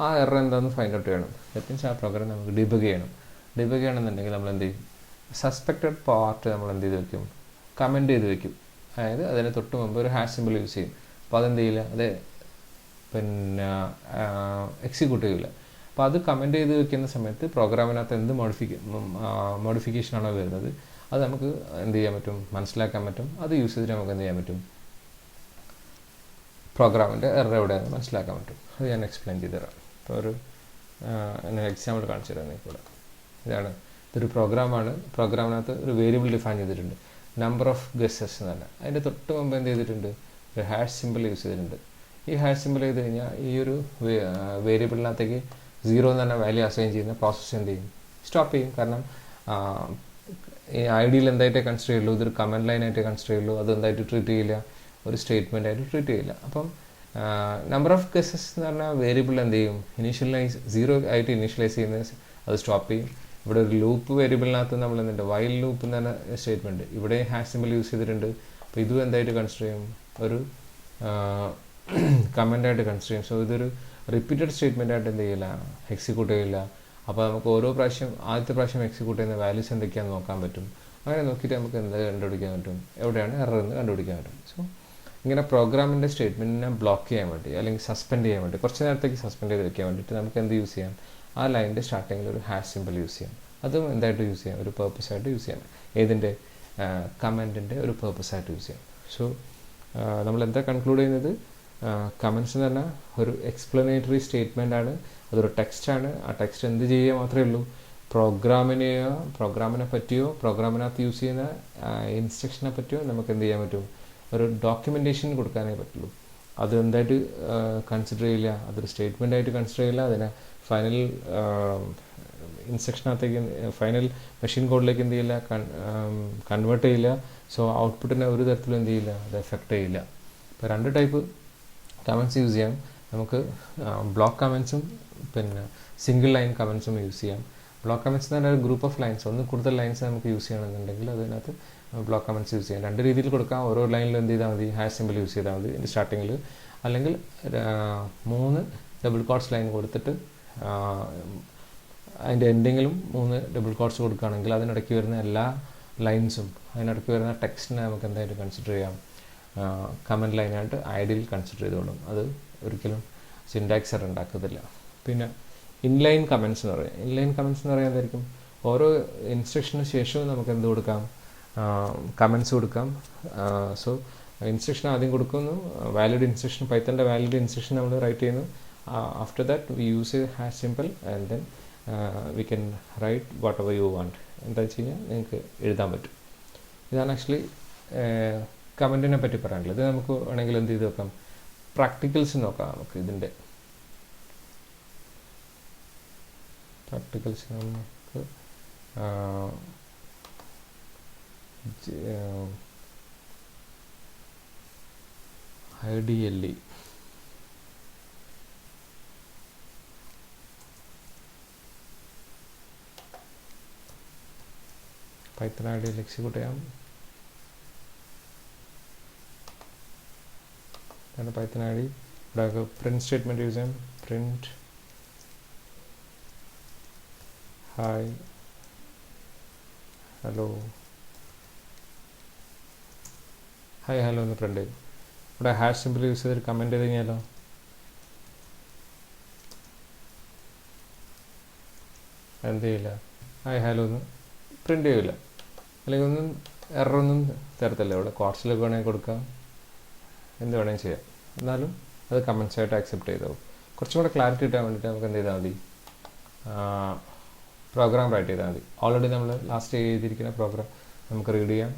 ആ എറർ എന്താണെന്ന് ഫൈൻഡ് ഔട്ട് ചെയ്യണം. ദാറ്റ് മീൻസ് ആ പ്രോഗ്രാം നമുക്ക് ഡിബഗ് ചെയ്യണം. ഡിബഗ് ചെയ്യണമെന്നുണ്ടെങ്കിൽ നമ്മൾ എന്ത് ചെയ്യും, സസ്പെക്റ്റഡ് പാർട്ട് നമ്മൾ എന്ത് ചെയ്ത് വെക്കും, കമൻറ്റ് ചെയ്ത് വെക്കും. അതായത് അതിന് തൊട്ട് മുമ്പ് ഒരു ഹാഷ് സിമ്പിൾ യൂസ് ചെയ്യും. അപ്പോൾ അതെന്ത് ചെയ്യില്ല, അത് പിന്നെ എക്സിക്യൂട്ട് ചെയ്യില്ല. അപ്പോൾ അത് കമൻറ്റ് ചെയ്ത് വെക്കുന്ന സമയത്ത് പ്രോഗ്രാമിനകത്ത് എന്ത് മോഡിഫിക്കേഷനാണോ വരുന്നത് അത് നമുക്ക് എന്ത് ചെയ്യാൻ പറ്റും, മനസ്സിലാക്കാൻ പറ്റും. അത് യൂസ് ചെയ്തിട്ട് നമുക്ക് എന്ത് ചെയ്യാൻ പറ്റും, പ്രോഗ്രാമിൻ്റെ എറർ എവിടെയാണെന്ന് മനസ്സിലാക്കാൻ പറ്റും. അത് ഞാൻ എക്സ്പ്ലെയിൻ ചെയ്ത് തരാം. ഇപ്പോൾ ഒരു എക്സാമ്പിൾ കാണിച്ചു തരാം നിങ്ങൾക്ക് ഇവിടെ. ഇതൊരു പ്രോഗ്രാമാണ്. പ്രോഗ്രാമിനകത്ത് ഒരു വേരിയബിൾ ഡിഫൈൻ ചെയ്തിട്ടുണ്ട്, നമ്പർ ഓഫ് ഗസ്സസ് എന്ന് പറഞ്ഞാൽ. അതിൻ്റെ തൊട്ട് മുമ്പ് എന്ത് ചെയ്തിട്ടുണ്ട്, ഒരു ഹാഷ് സിമ്പിൾ യൂസ് ചെയ്തിട്ടുണ്ട്. ഈ ഹാഷ് സിമ്പിൾ ചെയ്ത് കഴിഞ്ഞാൽ ഈ ഒരു വേരിയബിളിനകത്തേക്ക് 0 എന്ന് പറഞ്ഞ വാല്യൂ അസൈൻ ചെയ്യുന്ന പ്രോസസ്സ് എന്ത് ചെയ്യും, സ്റ്റോപ്പ് ചെയ്യും. കാരണം ഈ ഐഡിയിൽ എന്തായിട്ടേ കൺസിഡർ ചെയ്യുള്ളൂ, ഇതൊരു കമൻറ്റ് ലൈനായിട്ട് കൺസിഡർ ചെയ്യുള്ളൂ. അത് എന്തായിട്ട് ട്രീറ്റ് ചെയ്യില്ല, ഒരു സ്റ്റേറ്റ്മെൻ്റ് ആയിട്ട് ട്രീറ്റ് ചെയ്യില്ല. അപ്പം നമ്പർ ഓഫ് ഗസ്സസ് എന്ന് പറഞ്ഞാൽ വേരിയബിൾ എന്ത് ചെയ്യും, 0 ആയിട്ട് ഇനീഷ്യലൈസ് ചെയ്യുന്നത് അത് സ്റ്റോപ്പ് ചെയ്യും. ഇവിടെ ഒരു ലൂപ്പ് വേരിയബിളിനകത്ത് നമ്മൾ എന്തുണ്ട്, വൈൽ ലൂപ്പ് എന്ന് പറഞ്ഞ സ്റ്റേറ്റ്മെൻറ്റ് ഇവിടെ ഹാഷ് സിമ്പിൾ യൂസ് ചെയ്തിട്ടുണ്ട്. അപ്പോൾ ഇതും എന്തായിട്ട് കൺസിഡർ ചെയ്യും, ഒരു കമൻ്റായിട്ട് കൺസിഡർ ചെയ്യും. സോ ഇതൊരു റിപ്പീറ്റഡ് സ്റ്റേറ്റ്മെൻ്റ് ആയിട്ട് എന്ത് ചെയ്യില്ല, എക്സിക്യൂട്ട് ചെയ്യില്ല. അപ്പോൾ നമുക്ക് ഓരോ പ്രാവശ്യം ആദ്യത്തെ പ്രാവശ്യം എക്സിക്യൂട്ട് ചെയ്യുന്ന വാല്യൂസ് എന്തൊക്കെയാണെന്ന് നോക്കാൻ പറ്റും. അങ്ങനെ നോക്കിയിട്ട് നമുക്ക് എന്ത് കണ്ടുപിടിക്കാൻ പറ്റും, എവിടെയാണ് എറർ എന്ന് കണ്ടുപിടിക്കാൻ പറ്റും. സോ ഇങ്ങനെ പ്രോഗ്രാമിൻ്റെ സ്റ്റേറ്റ്മെൻറ്റിനെ ബ്ലോക്ക് ചെയ്യാൻ വേണ്ടി അല്ലെങ്കിൽ സസ്പെൻഡ് ചെയ്യാൻ വേണ്ടി, കുറച്ച് നേരത്തേക്ക് സസ്പെൻഡ് ചെയ്ത് വെക്കാൻ വേണ്ടിയിട്ട് നമുക്ക് എന്ത് യൂസ് ചെയ്യാം, ആ ലൈനിൻ്റെ സ്റ്റാർട്ടിങ്ങിൽ ഒരു ഹാഷ് സിമ്പിൾ യൂസ് ചെയ്യാം. അതും എന്തായിട്ട് യൂസ് ചെയ്യാം, ഒരു പേർപ്പസായിട്ട് യൂസ് ചെയ്യാം. ഏതിൻ്റെ, കമൻറ്റിൻ്റെ ഒരു പേർപ്പസായിട്ട് യൂസ് ചെയ്യാം. സോ നമ്മളെന്താ കൺക്ലൂഡ് ചെയ്യുന്നത്, കമൻറ്റ്സ് എന്ന് പറഞ്ഞാൽ ഒരു എക്സ്പ്ലനേറ്ററി സ്റ്റേറ്റ്മെൻ്റ് ആണ്, അതൊരു ടെക്സ്റ്റാണ്. ആ ടെക്സ്റ്റ് എന്ത് ചെയ്യുക മാത്രമേ ഉള്ളൂ, പ്രോഗ്രാമിനെ പറ്റിയോ പ്രോഗ്രാമിനകത്ത് യൂസ് ചെയ്യുന്ന ഇൻസ്ട്രക്ഷനെ പറ്റിയോ നമുക്ക് എന്ത് ചെയ്യാൻ പറ്റും, ഒരു ഡോക്യുമെൻറ്റേഷൻ കൊടുക്കാനേ പറ്റുള്ളൂ. അത് എന്തായിട്ട് കൺസിഡർ ചെയ്യില്ല, അതൊരു സ്റ്റേറ്റ്മെൻ്റ് ആയിട്ട് കൺസിഡർ ചെയ്യില്ല. അതിനെ ഫൈനൽ ഇൻസ്ട്രക്ഷനകത്തേക്ക്, ഫൈനൽ മെഷീൻ കോഡിലേക്ക് എന്ത് ചെയ്യില്ല, കൺവേർട്ട് ചെയ്യില്ല. സോ ഔട്ട്പുട്ടിനെ ഒരു തരത്തിലും എന്ത് ചെയ്യില്ല, അത് എഫക്റ്റ് ചെയ്യില്ല. ഇപ്പോൾ 2 ടൈപ്പ് കമൻറ്റ്സ് യൂസ് ചെയ്യാം നമുക്ക്. ബ്ലോക്ക് കമൻറ്റ്സും പിന്നെ സിംഗിൾ ലൈൻ കമൻറ്റ്സും യൂസ് ചെയ്യാം. ബ്ലോക്ക് കമൻറ്റ്സ് എന്ന് പറഞ്ഞാൽ ഒരു ഗ്രൂപ്പ് ഓഫ് ലൈൻസ്, ഒന്ന് കൂടുതൽ ലൈൻസ് നമുക്ക് യൂസ് ചെയ്യണമെന്നുണ്ടെങ്കിൽ അതിനകത്ത് ബ്ലോക്ക് കമൻറ്റ്സ് യൂസ് ചെയ്യാം. 2 രീതിയിൽ കൊടുക്കാം. ഓരോ ലൈനിലും എന്ത് ചെയ്താൽ മതി, ഹാഷ് സിമ്പിൾ യൂസ് ചെയ്താൽ മതി ഇതിൻ്റെ സ്റ്റാർട്ടിങ്ങിൽ. അല്ലെങ്കിൽ 3 ഡബിൾ കോട്ട്സ് ലൈൻ കൊടുത്തിട്ട് അതിൻ്റെ എൻഡിങ്ങിലും 3 ഡബിൾ കോട്ട്സ് കൊടുക്കുകയാണെങ്കിൽ അതിനിടയ്ക്ക് വരുന്ന എല്ലാ ലൈൻസും അതിനിടയ്ക്ക് വരുന്ന ടെക്സ്റ്റിനെ നമുക്ക് എന്തായിട്ട് കൺസിഡർ ചെയ്യാം, കമൻറ്റ് ലൈനായിട്ട് ഐഡിയൽ കൺസിഡർ ചെയ്തോളും. അത് ഒരിക്കലും സിൻടാക്സ് എറർ ഉണ്ടാക്കത്തില്ല. പിന്നെ ഇൻലൈൻ കമൻറ്റ്സ് എന്ന് പറയും. ഇൻലൈൻ കമൻറ്റ്സ് എന്ന് പറയുന്നതായിരിക്കും ഓരോ ഇൻസ്ട്രക്ഷന് ശേഷവും നമുക്ക് എന്ത് കൊടുക്കാം, കമൻറ്റ്സ് കൊടുക്കാം. സോ ഇൻസ്ട്രക്ഷൻ ആദ്യം കൊടുക്കുന്നു, വാലിഡ് ഇൻസ്ട്രക്ഷൻ, പൈത്തൻ്റെ വാലിഡ് ഇൻസ്ട്രക്ഷൻ നമ്മൾ റൈറ്റ് ചെയ്യുന്നു. After that we use a hash simple and then we can write what ever you want. എന്താ വെച്ച് കഴിഞ്ഞാൽ നിങ്ങൾക്ക് എഴുതാൻ പറ്റും. ഇതാണ് ആക്ച്വലി കമൻറ്റിനെ പറ്റി പറയാനുള്ളത്. ഇത് നമുക്ക് വേണമെങ്കിൽ എന്ത് ചെയ്ത് നോക്കാം, പ്രാക്ടിക്കൽസ് നോക്കാം. നമുക്ക് ഇതിൻ്റെ പ്രാക്ടിക്കൽസ് നമുക്ക് ഐഡിയലി പൈത്തൺ ഐഡിയൽ എക്സിക്യൂട്ട് ചെയ്യാം. ഇതാണ് പൈത്തൺ ഐഡി. ഇവിടെ പ്രിൻറ്റ് സ്റ്റേറ്റ്മെൻറ്റ് യൂസ് ചെയ്യാം. പ്രിൻറ്റ് ഹായ് ഹലോ എന്ന് പ്രിൻ്റ് ചെയ്യും. ഇവിടെ ഹാഷ് സിമ്പിൾ യൂസ് ചെയ്തിട്ട് കമൻറ്റ് ചെയ്ത് കഴിഞ്ഞാലോ, എന്ത് ചെയ്യില്ല, ഹായ് ഹലോ എന്ന് പ്രിൻ്റ് ചെയ്യില്ല. അല്ലെങ്കിൽ ഒന്നും എററൊന്നും തരത്തില്ല. ഇവിടെ കോട്ട്സിലൊക്കെ വേണമെങ്കിൽ കൊടുക്കാം, എന്ത് വേണമെങ്കിൽ ചെയ്യാം. എന്നാലും അത് കമൻറ്റ്സ് ആയിട്ട് അക്സെപ്റ്റ് ചെയ്താവും. കുറച്ചും കൂടെ ക്ലാരിറ്റി കിട്ടാൻ വേണ്ടിയിട്ട് നമുക്ക് എന്ത് ചെയ്താൽ മതി, പ്രോഗ്രാം റൈറ്റ് ചെയ്താൽ മതി. ഓൾറെഡി നമ്മൾ ലാസ്റ്റ് ചെയ്തിരിക്കുന്ന പ്രോഗ്രാം നമുക്ക് റീഡ് ചെയ്യാം.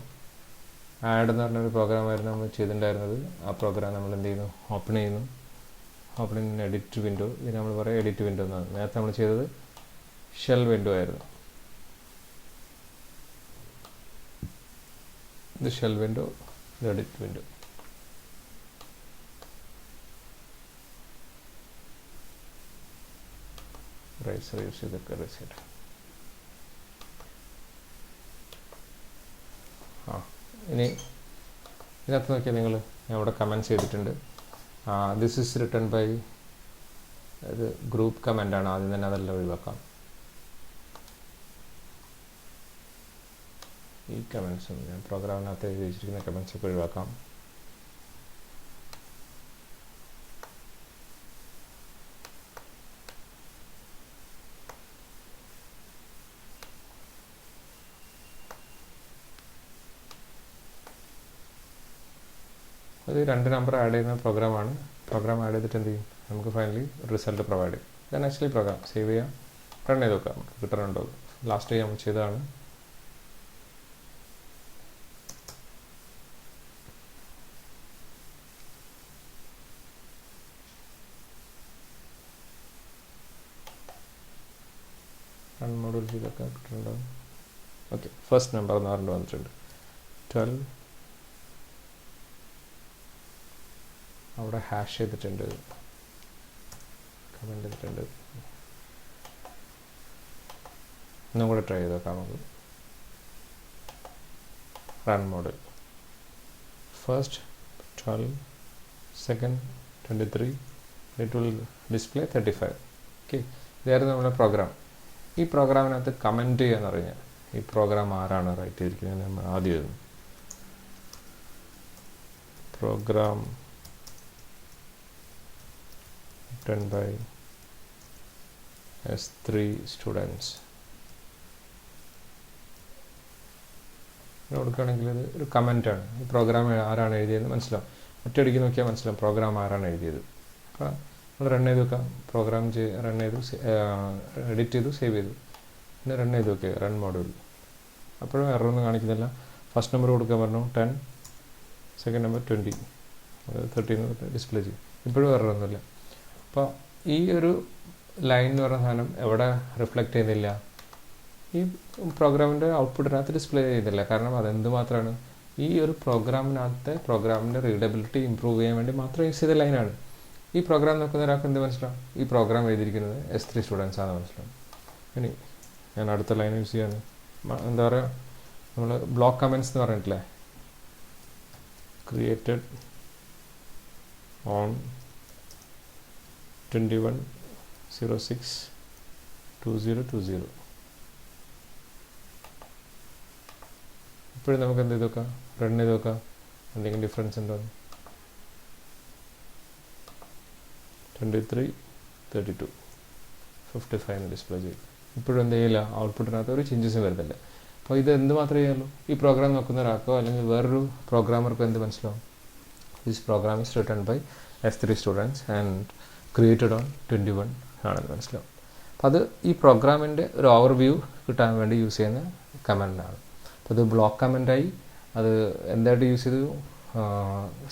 ആഡ് എന്ന് പറഞ്ഞൊരു പ്രോഗ്രാമായിരുന്നു നമ്മൾ ചെയ്തിട്ടുണ്ടായിരുന്നത്. ആ പ്രോഗ്രാം നമ്മൾ എന്ത് ചെയ്യുന്നു, ഓപ്പൺ ചെയ്യുന്നു. Open in edit window. ഇത് നമ്മൾ പറയാം എഡിറ്റ് വിൻഡോ എന്നാണ്. നേരത്തെ നമ്മൾ ചെയ്തത് ഷെൽ വിൻഡോ ആയിരുന്നു. ഇത് ഷെൽ വിൻഡോ, ഇത് എഡിറ്റ് വിൻഡോ. റൈസർ യൂസ് ചെയ്തൊക്കെ റൈസ് ചെയ്യട്ടെ. ഇനി ഇതിനകത്ത് നോക്കിയാൽ നിങ്ങൾ ഞാൻ ഇവിടെ കമൻറ്റ് ചെയ്തിട്ടുണ്ട്. ദിസ് ഈസ് റിട്ടൺ ബൈ, ഇത് ഗ്രൂപ്പ് കമൻ്റാണ്, ആദ്യം തന്നെ അതെല്ലാം ഒഴിവാക്കാം. ഈ കമൻസും ഞാൻ പ്രോഗ്രാമിനകത്ത് എഴുതി വെച്ചിരിക്കുന്ന കമൻസൊക്കെ ഒഴിവാക്കാം. അത് 2 നമ്പർ ആഡ് ചെയ്യുന്ന പ്രോഗ്രാമാണ്. പ്രോഗ്രാം ആഡ് ചെയ്തിട്ട് എന്ത് ചെയ്യും, നമുക്ക് ഫൈനലി റിസൾട്ട് പ്രൊവൈഡ് ചെയ്യും. ഇതാണ് ആക്ച്വലി പ്രോഗ്രാം. സേവ് ചെയ്യാം, റൺ ചെയ്ത് നോക്കാം, നമുക്ക് കിട്ടാറുണ്ടോ. ലാസ്റ്റ് നമ്മൾ ചെയ്തതാണ്. റൺ മോഡൽ ചെയ്തൊക്കെ കിട്ടുന്നുണ്ടോ. ഓക്കെ, ഫസ്റ്റ് നമ്പർ എന്ന് പറഞ്ഞിട്ട് വന്നിട്ടുണ്ട് 12. അവിടെ ഹാഷ് ചെയ്തിട്ടുണ്ട്, കമൻറ്റ് ചെയ്തിട്ടുണ്ട്. ഒന്നും കൂടെ ട്രൈ ചെയ്ത് നോക്കാം നമുക്ക്. Run model first 12, second 23, it will display 35. Okay, ഇതായിരുന്നു നമ്മുടെ പ്രോഗ്രാം. ഈ പ്രോഗ്രാമിനകത്ത് കമൻറ്റ് ചെയ്യാന്ന് പറഞ്ഞാൽ ഈ പ്രോഗ്രാം ആരാണ് റൈറ്റ് ചെയ്തിരിക്കുന്നത് നമ്മൾ ആദ്യം എഴുതുന്നു. Program written by S3 students. കൊടുക്കുകയാണെങ്കിൽ ഇത് ഒരു കമൻറ്റാണ്. ഈ പ്രോഗ്രാം ആരാണ് എഴുതിയതെന്ന് മനസ്സിലാവും. ഒറ്റയടിക്ക് നോക്കിയാൽ മനസ്സിലാവും പ്രോഗ്രാം ആരാണ് എഴുതിയത്. അപ്പോൾ നമ്മൾ റൺ ചെയ്ത് നോക്കാം. പ്രോഗ്രാം റൺ ചെയ്തു, എഡിറ്റ് ചെയ്തു, സേവ് ചെയ്തു, പിന്നെ റൺ ചെയ്ത് നോക്കിയാൽ റൺ മോഡ്യൂൾ. അപ്പോഴും എററൊന്നും കാണിക്കുന്നില്ല. ഫസ്റ്റ് നമ്പർ കൊടുക്കാൻ പറഞ്ഞു 10, സെക്കൻഡ് നമ്പർ 20, 13 ഡിസ്പ്ലേ ചെയ്യും. ഇപ്പോഴും എററൊന്നുമില്ല. അപ്പോൾ ഈ ഒരു ലൈൻ എന്ന് പറയുന്ന സാധനം എവിടെ റിഫ്ലക്റ്റ് ചെയ്യുന്നില്ല, ഈ പ്രോഗ്രാമിൻ്റെ ഔട്ട്പുട്ടിനകത്ത് ഡിസ്പ്ലേ ചെയ്യുന്നില്ല. കാരണം അതെന്തുമാത്രമാണ്, ഈ ഒരു പ്രോഗ്രാമിൻ്റെ റീഡബിലിറ്റി ഇമ്പ്രൂവ് ചെയ്യാൻ വേണ്ടി മാത്രം യൂസ് ചെയ്ത ലൈനാണ്. ഈ പ്രോഗ്രാം നോക്കുന്ന ഒരാൾക്ക് എന്ത് മനസ്സിലാവും, ഈ പ്രോഗ്രാം എഴുതിയിരിക്കുന്നത് S3 സ്റ്റുഡൻസ് ആണെന്ന് മനസ്സിലാവും. ഇനി ഞാൻ അടുത്ത ലൈൻ യൂസ് ചെയ്യാണ്. എന്താ പറയുക, നമ്മൾ ബ്ലോക്ക് കമൻറ്റ്സ് എന്ന് പറഞ്ഞിട്ടില്ലേ, ക്രിയേറ്റഡ് ഓൺ 21/06/2020. ഇപ്പോഴും നമുക്ക് എന്ത് ചെയ്ത് നോക്കാം, റൺ ചെയ്ത് നോക്കാം, എന്തെങ്കിലും ഡിഫറൻസ് ഉണ്ടോ. 23, 32, 55 ഡിസ്പ്ലേ ചെയ്യും. ഇപ്പോഴും എന്ത് ചെയ്യില്ല, ഔട്ട്പുട്ടിനകത്ത് ഒരു ചേഞ്ചസും വരുന്നില്ല. അപ്പോൾ ഇത് എന്ത് മാത്രമേ ചെയ്യുള്ളൂ, ഈ പ്രോഗ്രാം നോക്കുന്ന ഒരാൾക്കോ അല്ലെങ്കിൽ വേറൊരു പ്രോഗ്രാമർക്കോ എന്ത് മനസ്സിലാവും, this program is written by S3 students and created on 21 ആണെന്ന് മനസ്സിലാവും. അപ്പോൾ അത് ഈ പ്രോഗ്രാമിൻ്റെ ഒരു ഓവർവ്യൂ കിട്ടാൻ വേണ്ടി യൂസ് ചെയ്യുന്ന കമൻറ്റാണ്. അപ്പോൾ അത് ബ്ലോക്ക് കമൻറ്റായി. അത് എന്തായിട്ട് യൂസ് ചെയ്തു,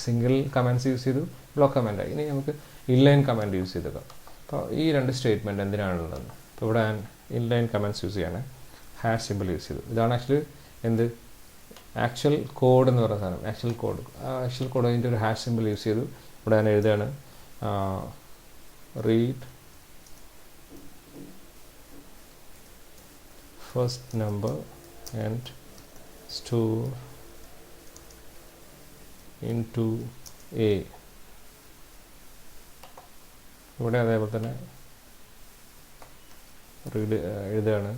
സിംഗിൾ കമൻറ്റ്സ് യൂസ് ചെയ്തു, ബ്ലോക്ക് കമൻറ്റായി. ഇനി നമുക്ക് ഇൻലൈൻ കമൻറ്റ് യൂസ് ചെയ്തേക്കാം. അപ്പോൾ ഈ രണ്ട് സ്റ്റേറ്റ്മെൻറ്റ് എന്തിനാണുള്ളത്, ഇപ്പോൾ ഇവിടെ ഞാൻ ഇൻലൈൻ കമൻറ്റ്സ് യൂസ് ചെയ്യാണ്, ഹാഷ് സിമ്പിൾ യൂസ് ചെയ്തു. ഇതാണ് ആക്ച്വലി എന്ത് ആക്ച്വൽ കോഡ് എന്ന് പറയുന്ന സാധനം. ആക്ച്വൽ കോഡ് അതിൻ്റെ ഒരു ഹാഷ് സിമ്പിൾ യൂസ് ചെയ്തു. ഇവിടെ ഞാൻ എഴുതുകയാണ് read first number and store into A. ഇവിടെ അതേപോലെ തന്നെ റീഡ് എഴുതുകയാണ്,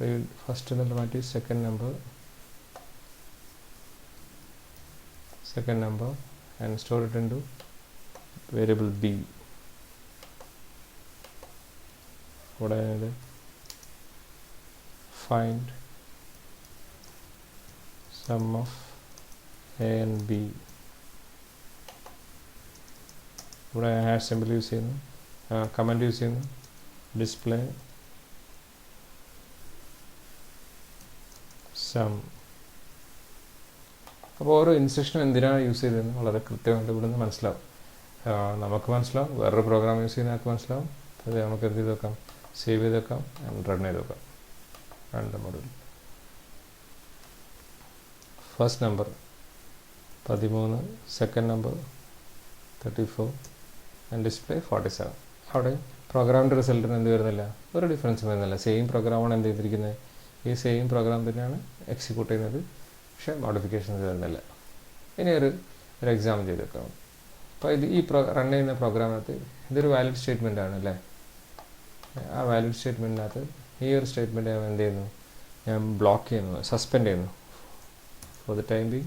റീഡ് ഫസ്റ്റ് എന്നുള്ള മാറ്റി second number and store it into variable b. ഇവിടെ find sum of a and b. ഇവിടെ ഹാഷ് സിമ്പിൾ യൂസ് ചെയ്യുന്നു, കമൻറ്റ് യൂസ് ചെയ്യുന്നു, ഡിസ്പ്ലേ സം. അപ്പോൾ ഓരോ ഇൻസ്ട്രക്ഷനും എന്തിനാണ് യൂസ് ചെയ്തതെന്ന് വളരെ കൃത്യമായിട്ട് ഇവിടുന്ന് മനസ്സിലാവും. നമുക്ക് മനസ്സിലാവും, വേറൊരു പ്രോഗ്രാം യൂസ് ചെയ്യുന്ന ആൾക്ക് മനസ്സിലാവും. അത് നമുക്ക് എന്ത് ചെയ്ത് വെക്കാം, സേവ് ചെയ്ത് വെക്കാം, റൺ ചെയ്ത് വെക്കാം. രണ്ട് model. First number 13, second number 34 and display 47. അവിടെ പ്രോഗ്രാമിൻ്റെ റിസൾട്ടിന് എന്ത് വരുന്നില്ല, ഒരു ഡിഫറൻസും വരുന്നില്ല. സെയിം പ്രോഗ്രാമാണ് എന്ത് ചെയ്തിരിക്കുന്നത്, ഈ സെയിം പ്രോഗ്രാം തന്നെയാണ് എക്സിക്യൂട്ട് ചെയ്യുന്നത്, പക്ഷേ മോഡിഫിക്കേഷൻസ് വരുന്നില്ല. ഇനി ഒരു എക്സാം ചെയ്ത് വെക്കാം. അപ്പോൾ ഈ റൺ ചെയ്യുന്ന പ്രോഗ്രാമിനകത്ത് ഇതൊരു വാലിഡ് സ്റ്റേറ്റ്മെൻ്റ് ആണ് അല്ലേ. ആ വാലിഡ് സ്റ്റേറ്റ്മെൻറ്റിനകത്ത് ഈ ഒരു സ്റ്റേറ്റ്മെൻറ്റ് ഞാൻ എന്ത് ചെയ്യുന്നു, ഞാൻ ബ്ലോക്ക് ചെയ്യുന്നു, സസ്പെൻഡ് ചെയ്യുന്നു. ഫോർ ദ ടൈം ബി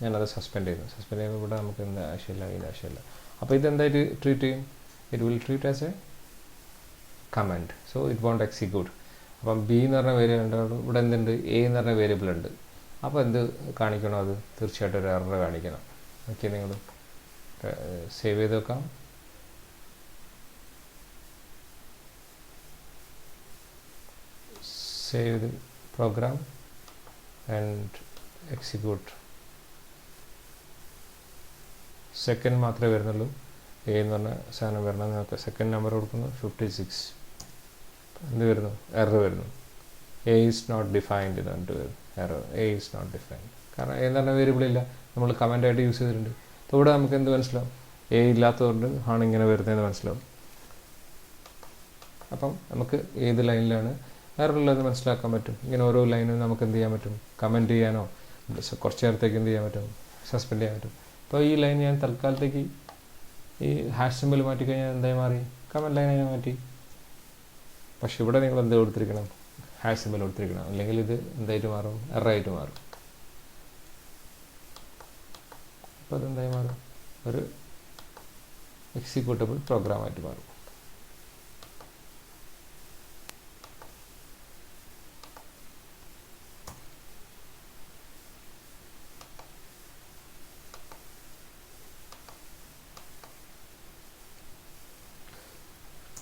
ഞാനത് സസ്പെൻഡ് ചെയ്യുമ്പോൾ ഇവിടെ നമുക്ക് എന്ത് ആവശ്യമില്ല, ഇതിൻ്റെ ആവശ്യമില്ല. അപ്പോൾ ഇതെന്തായിട്ട് ട്രീറ്റ് ചെയ്യും, it will treat as a comment, so it won't execute. അപ്പം ബി എന്ന് പറഞ്ഞ വേരിയബിൾ ഉണ്ട്, ഇവിടെ എന്തുണ്ട്, എ എന്ന് പറഞ്ഞ വേരിയബിൾ ഉണ്ട്. അപ്പോൾ എന്ത് കാണിക്കണം, അത് തീർച്ചയായിട്ടും ഒരു എറർ കാണിക്കണം. ഓക്കെ, നിങ്ങൾ സേവ് ചെയ്ത് വെക്കാം. Save the program and execute. Second മാത്രമേ വരുന്നുള്ളൂ, എ എന്ന് പറഞ്ഞ സാധനം വരണം. നമുക്ക് സെക്കൻഡ് നമ്പർ കൊടുക്കുന്നു 56. എന്ത് വരുന്നു, എറർ വരുന്നു. എ ഈസ് നോട്ട് ഡിഫൈൻഡ് എന്ന് പറഞ്ഞിട്ട് വരും error. A is not defined, കാരണം എ എന്ന് പറഞ്ഞ വേരിയബിൾ ഇല്ല, നമ്മൾ കമൻ്റായിട്ട് യൂസ് ചെയ്തിട്ടുണ്ട്. അപ്പോൾ ഇവിടെ നമുക്ക് എന്ത് മനസ്സിലാവും, എ ഇല്ലാത്തതുകൊണ്ട് ആണ് ഇങ്ങനെ വരുന്നതെന്ന് മനസ്സിലാവും. അപ്പം നമുക്ക് ഏത് ലൈനിലാണ് എറർ ഉള്ളത് മനസ്സിലാക്കാൻ പറ്റും. ഇങ്ങനെ ഓരോ ലൈനും നമുക്ക് എന്ത് ചെയ്യാൻ പറ്റും, കമൻറ്റ് ചെയ്യാനോ കുറച്ച് നേരത്തേക്ക് എന്ത് ചെയ്യാൻ പറ്റും, സസ്പെൻഡ് ചെയ്യാൻ പറ്റും. അപ്പോൾ ഈ ലൈൻ ഞാൻ തൽക്കാലത്തേക്ക് ഈ ഹാഷ് സിമ്പിൾ മാറ്റിക്കഴിഞ്ഞാൽ എന്തായി മാറി, കമൻറ്റ് ലൈനായി മാറ്റി. പക്ഷെ ഇവിടെ നിങ്ങൾ എന്ത് കൊടുത്തിരിക്കണം, ഹാഷ് സിമ്പിൾ കൊടുത്തിരിക്കണം, അല്ലെങ്കിൽ ഇത് എന്തായിട്ട് മാറും, എററായിട്ട് മാറും. അപ്പോൾ അതെന്തായി മാറും, ഒരു എക്സിക്യൂട്ടബിൾ പ്രോഗ്രാമായിട്ട് മാറും.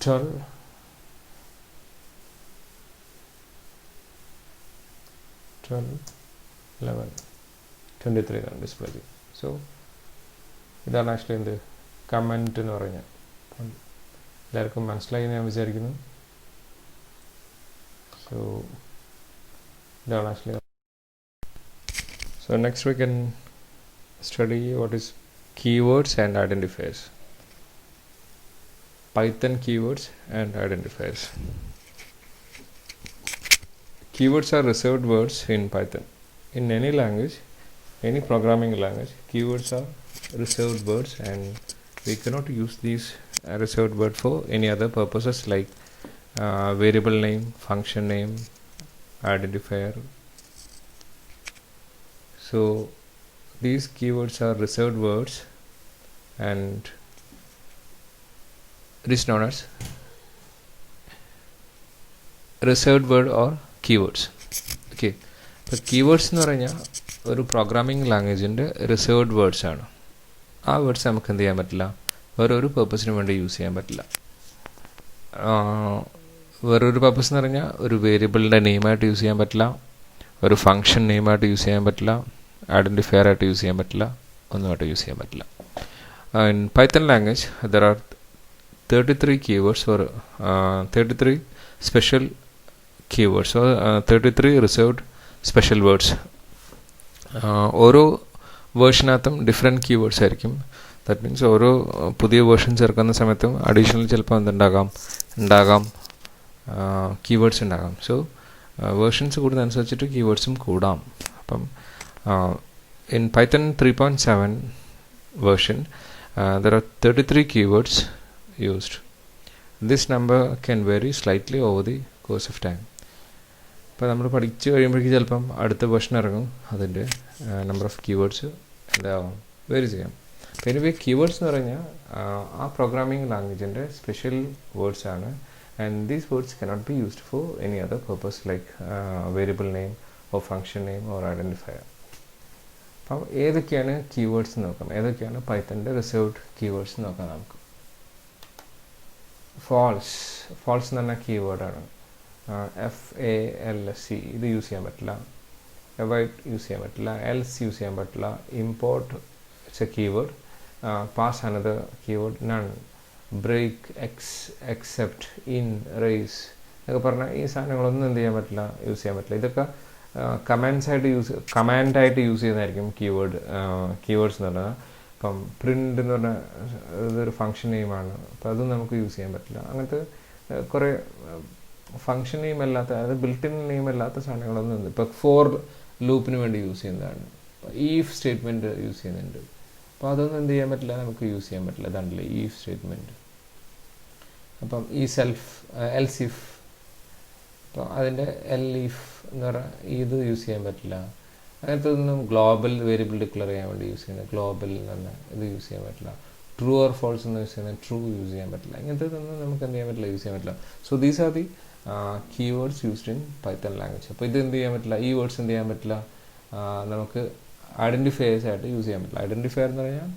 Twelve, 11, 23 ആണ് ഡിസ്പ്ലേ ചെയ്യും. സോ ഇതാണ് ആക്ച്വലി എന്ത് കമൻറ്റ് എന്ന് പറഞ്ഞാൽ. എല്ലാവർക്കും മനസ്സിലായി ഞാൻ വിചാരിക്കുന്നു. സോ ഇതാണ് actually. So next we can study what is keywords and identifiers. Python keywords and identifiers. Keywords are reserved words in Python. In any language, any programming language, keywords are reserved words, and we cannot use these reserved word for any other purposes like variable name, function name, identifier. So these keywords are reserved words, and it is known as reserved word or keywords. Okay, അപ്പോൾ keywords എന്ന് പറഞ്ഞാൽ ഒരു programming ലാംഗ്വേജിൻ്റെ reserved words ആണ്. ആ words നമുക്ക് എന്ത് ചെയ്യാൻ പറ്റില്ല, വേറൊരു പർപ്പസിന് വേണ്ടി യൂസ് ചെയ്യാൻ പറ്റില്ല. വേറൊരു പർപ്പസ് എന്ന് പറഞ്ഞാൽ ഒരു വേരിയബിളിൻ്റെ നെയിമായിട്ട് യൂസ് ചെയ്യാൻ പറ്റില്ല, ഒരു ഫങ്ഷൻ നെയിമായിട്ട് യൂസ് ചെയ്യാൻ പറ്റില്ല, ഐഡൻറ്റിഫയർ ആയിട്ട് യൂസ് ചെയ്യാൻ പറ്റില്ല, ഒന്നുമായിട്ട് യൂസ് ചെയ്യാൻ പറ്റില്ല. In Python language there are 33 keywords or 33 special keywords or 33 reserved special words. ഓരോ വേർഷനകത്തും ഡിഫറെൻറ്റ് കീവേഡ്സ് ആയിരിക്കും. ദാറ്റ് മീൻസ് ഓരോ പുതിയ വേർഷൻ ചേർക്കുന്ന സമയത്തും അഡീഷണൽ ചിലപ്പോൾ ഉണ്ടാകാം കീവേഡ്സ് ഉണ്ടാകാം. സോ വേർഷൻസ് കൂടുന്നതനുസരിച്ചിട്ട് കീവേഡ്സും കൂടാം. അപ്പം in Python 3.7 version there are 33 keywords used. This number can vary slightly over the course of time. ഇപ്പോൾ നമ്മൾ പഠിച്ചു കഴിയുമ്പോഴേക്കും ചിലപ്പം അടുത്ത വേർഷൻ ഇറങ്ങും, അതിൻ്റെ നമ്പർ ഓഫ് കീവേഡ്സ് എന്താവും വേരി ചെയ്യാം. അപ്പോൾ എനിവേ കീവേഡ്സ് എന്ന് പറഞ്ഞാൽ ആ പ്രോഗ്രാമിംഗ് ലാംഗ്വേജിൻ്റെ സ്പെഷ്യൽ വേർഡ്സ് ആണ്. And these words cannot be used for any other purpose like variable name or function name or identifier. അപ്പം ഏതൊക്കെയാണ് കീവേഡ്സ് നോക്കാം, ഏതൊക്കെയാണ് പൈത്തണിൻ്റെ റിസർവ്ഡ് കീവേഡ്സ് നോക്കാം നമുക്ക്. ഫാൾസ് എന്ന് പറഞ്ഞാൽ കീവേഡാണ്. FALC ഇത് യൂസ് ചെയ്യാൻ പറ്റില്ല, അവോയ്ഡ് യൂസ് ചെയ്യാൻ പറ്റില്ല, എൽസ് യൂസ് ചെയ്യാൻ പറ്റില്ല, import it's a keyword, pass another keyword, none, break, except, in, raise എന്നൊക്കെ പറഞ്ഞാൽ ഈ സാധനങ്ങളൊന്നും എന്ത് ചെയ്യാൻ പറ്റില്ല, യൂസ് ചെയ്യാൻ പറ്റില്ല. ഇതൊക്കെ കമാൻഡായിട്ട് യൂസ് ചെയ്യുന്നതായിരിക്കും കീവേഡ്സ് എന്ന് പറഞ്ഞാൽ. ഇപ്പം പ്രിൻ്റ് എന്ന് പറഞ്ഞാൽ ഇതൊരു ഫങ്ഷൻ നെയിമാണ്, അപ്പോൾ അതും നമുക്ക് യൂസ് ചെയ്യാൻ പറ്റില്ല. അങ്ങനത്തെ കുറേ ഫങ്ഷൻ നെയിം അല്ലാത്ത, അതായത് ബിൽട്ടിൻ നെയിം അല്ലാത്ത സാധനങ്ങളൊന്നും ഇപ്പോൾ ഫോർ ലൂപ്പിന് വേണ്ടി യൂസ് ചെയ്യുന്നതാണ്, ഈഫ് സ്റ്റേറ്റ്മെൻറ്റ് യൂസ് ചെയ്യുന്നുണ്ട്. അപ്പോൾ അതൊന്നും എന്ത് ചെയ്യാൻ പറ്റില്ല, നമുക്ക് യൂസ് ചെയ്യാൻ പറ്റില്ല. അതാണല്ലേ ഈഫ് സ്റ്റേറ്റ്മെൻറ്റ്. അപ്പം ഈ എൽസ് ഇഫ്, അപ്പോൾ അതിൻ്റെ ഈഫ് എന്ന് പറഞ്ഞാൽ ഇത് യൂസ് ചെയ്യാൻ പറ്റില്ല. അങ്ങനത്തെ ഒന്നും ഗ്ലോബൽ വേരിയബിൾ ഡിക്ലെയർ ചെയ്യാൻ വേണ്ടി യൂസ് ചെയ്യുന്നത് ഗ്ലോബൽ എന്ന് പറഞ്ഞാൽ ഇത് യൂസ് ചെയ്യാൻ പറ്റില്ല. ട്രൂ ഓർ ഫോൾസ് എന്ന് യൂസ് ചെയ്യുന്നത് ട്രൂ യൂസ് ചെയ്യാൻ പറ്റില്ല. ഇങ്ങനത്തെ ഒന്നും നമുക്ക് എന്ത് ചെയ്യാൻ പറ്റില്ല, യൂസ് ചെയ്യാൻ പറ്റില്ല. So these are the keywords used in Python language. അപ്പോൾ ഇത് എന്ത് ചെയ്യാൻ പറ്റില്ല, ഈ വേർഡ്സ് എന്ത് ചെയ്യാൻ പറ്റില്ല, നമുക്ക് ഐഡൻറ്റിഫയേഴ്സ് ആയിട്ട് യൂസ് ചെയ്യാൻ പറ്റില്ല. ഐഡൻറ്റിഫയർ എന്ന് പറഞ്ഞാൽ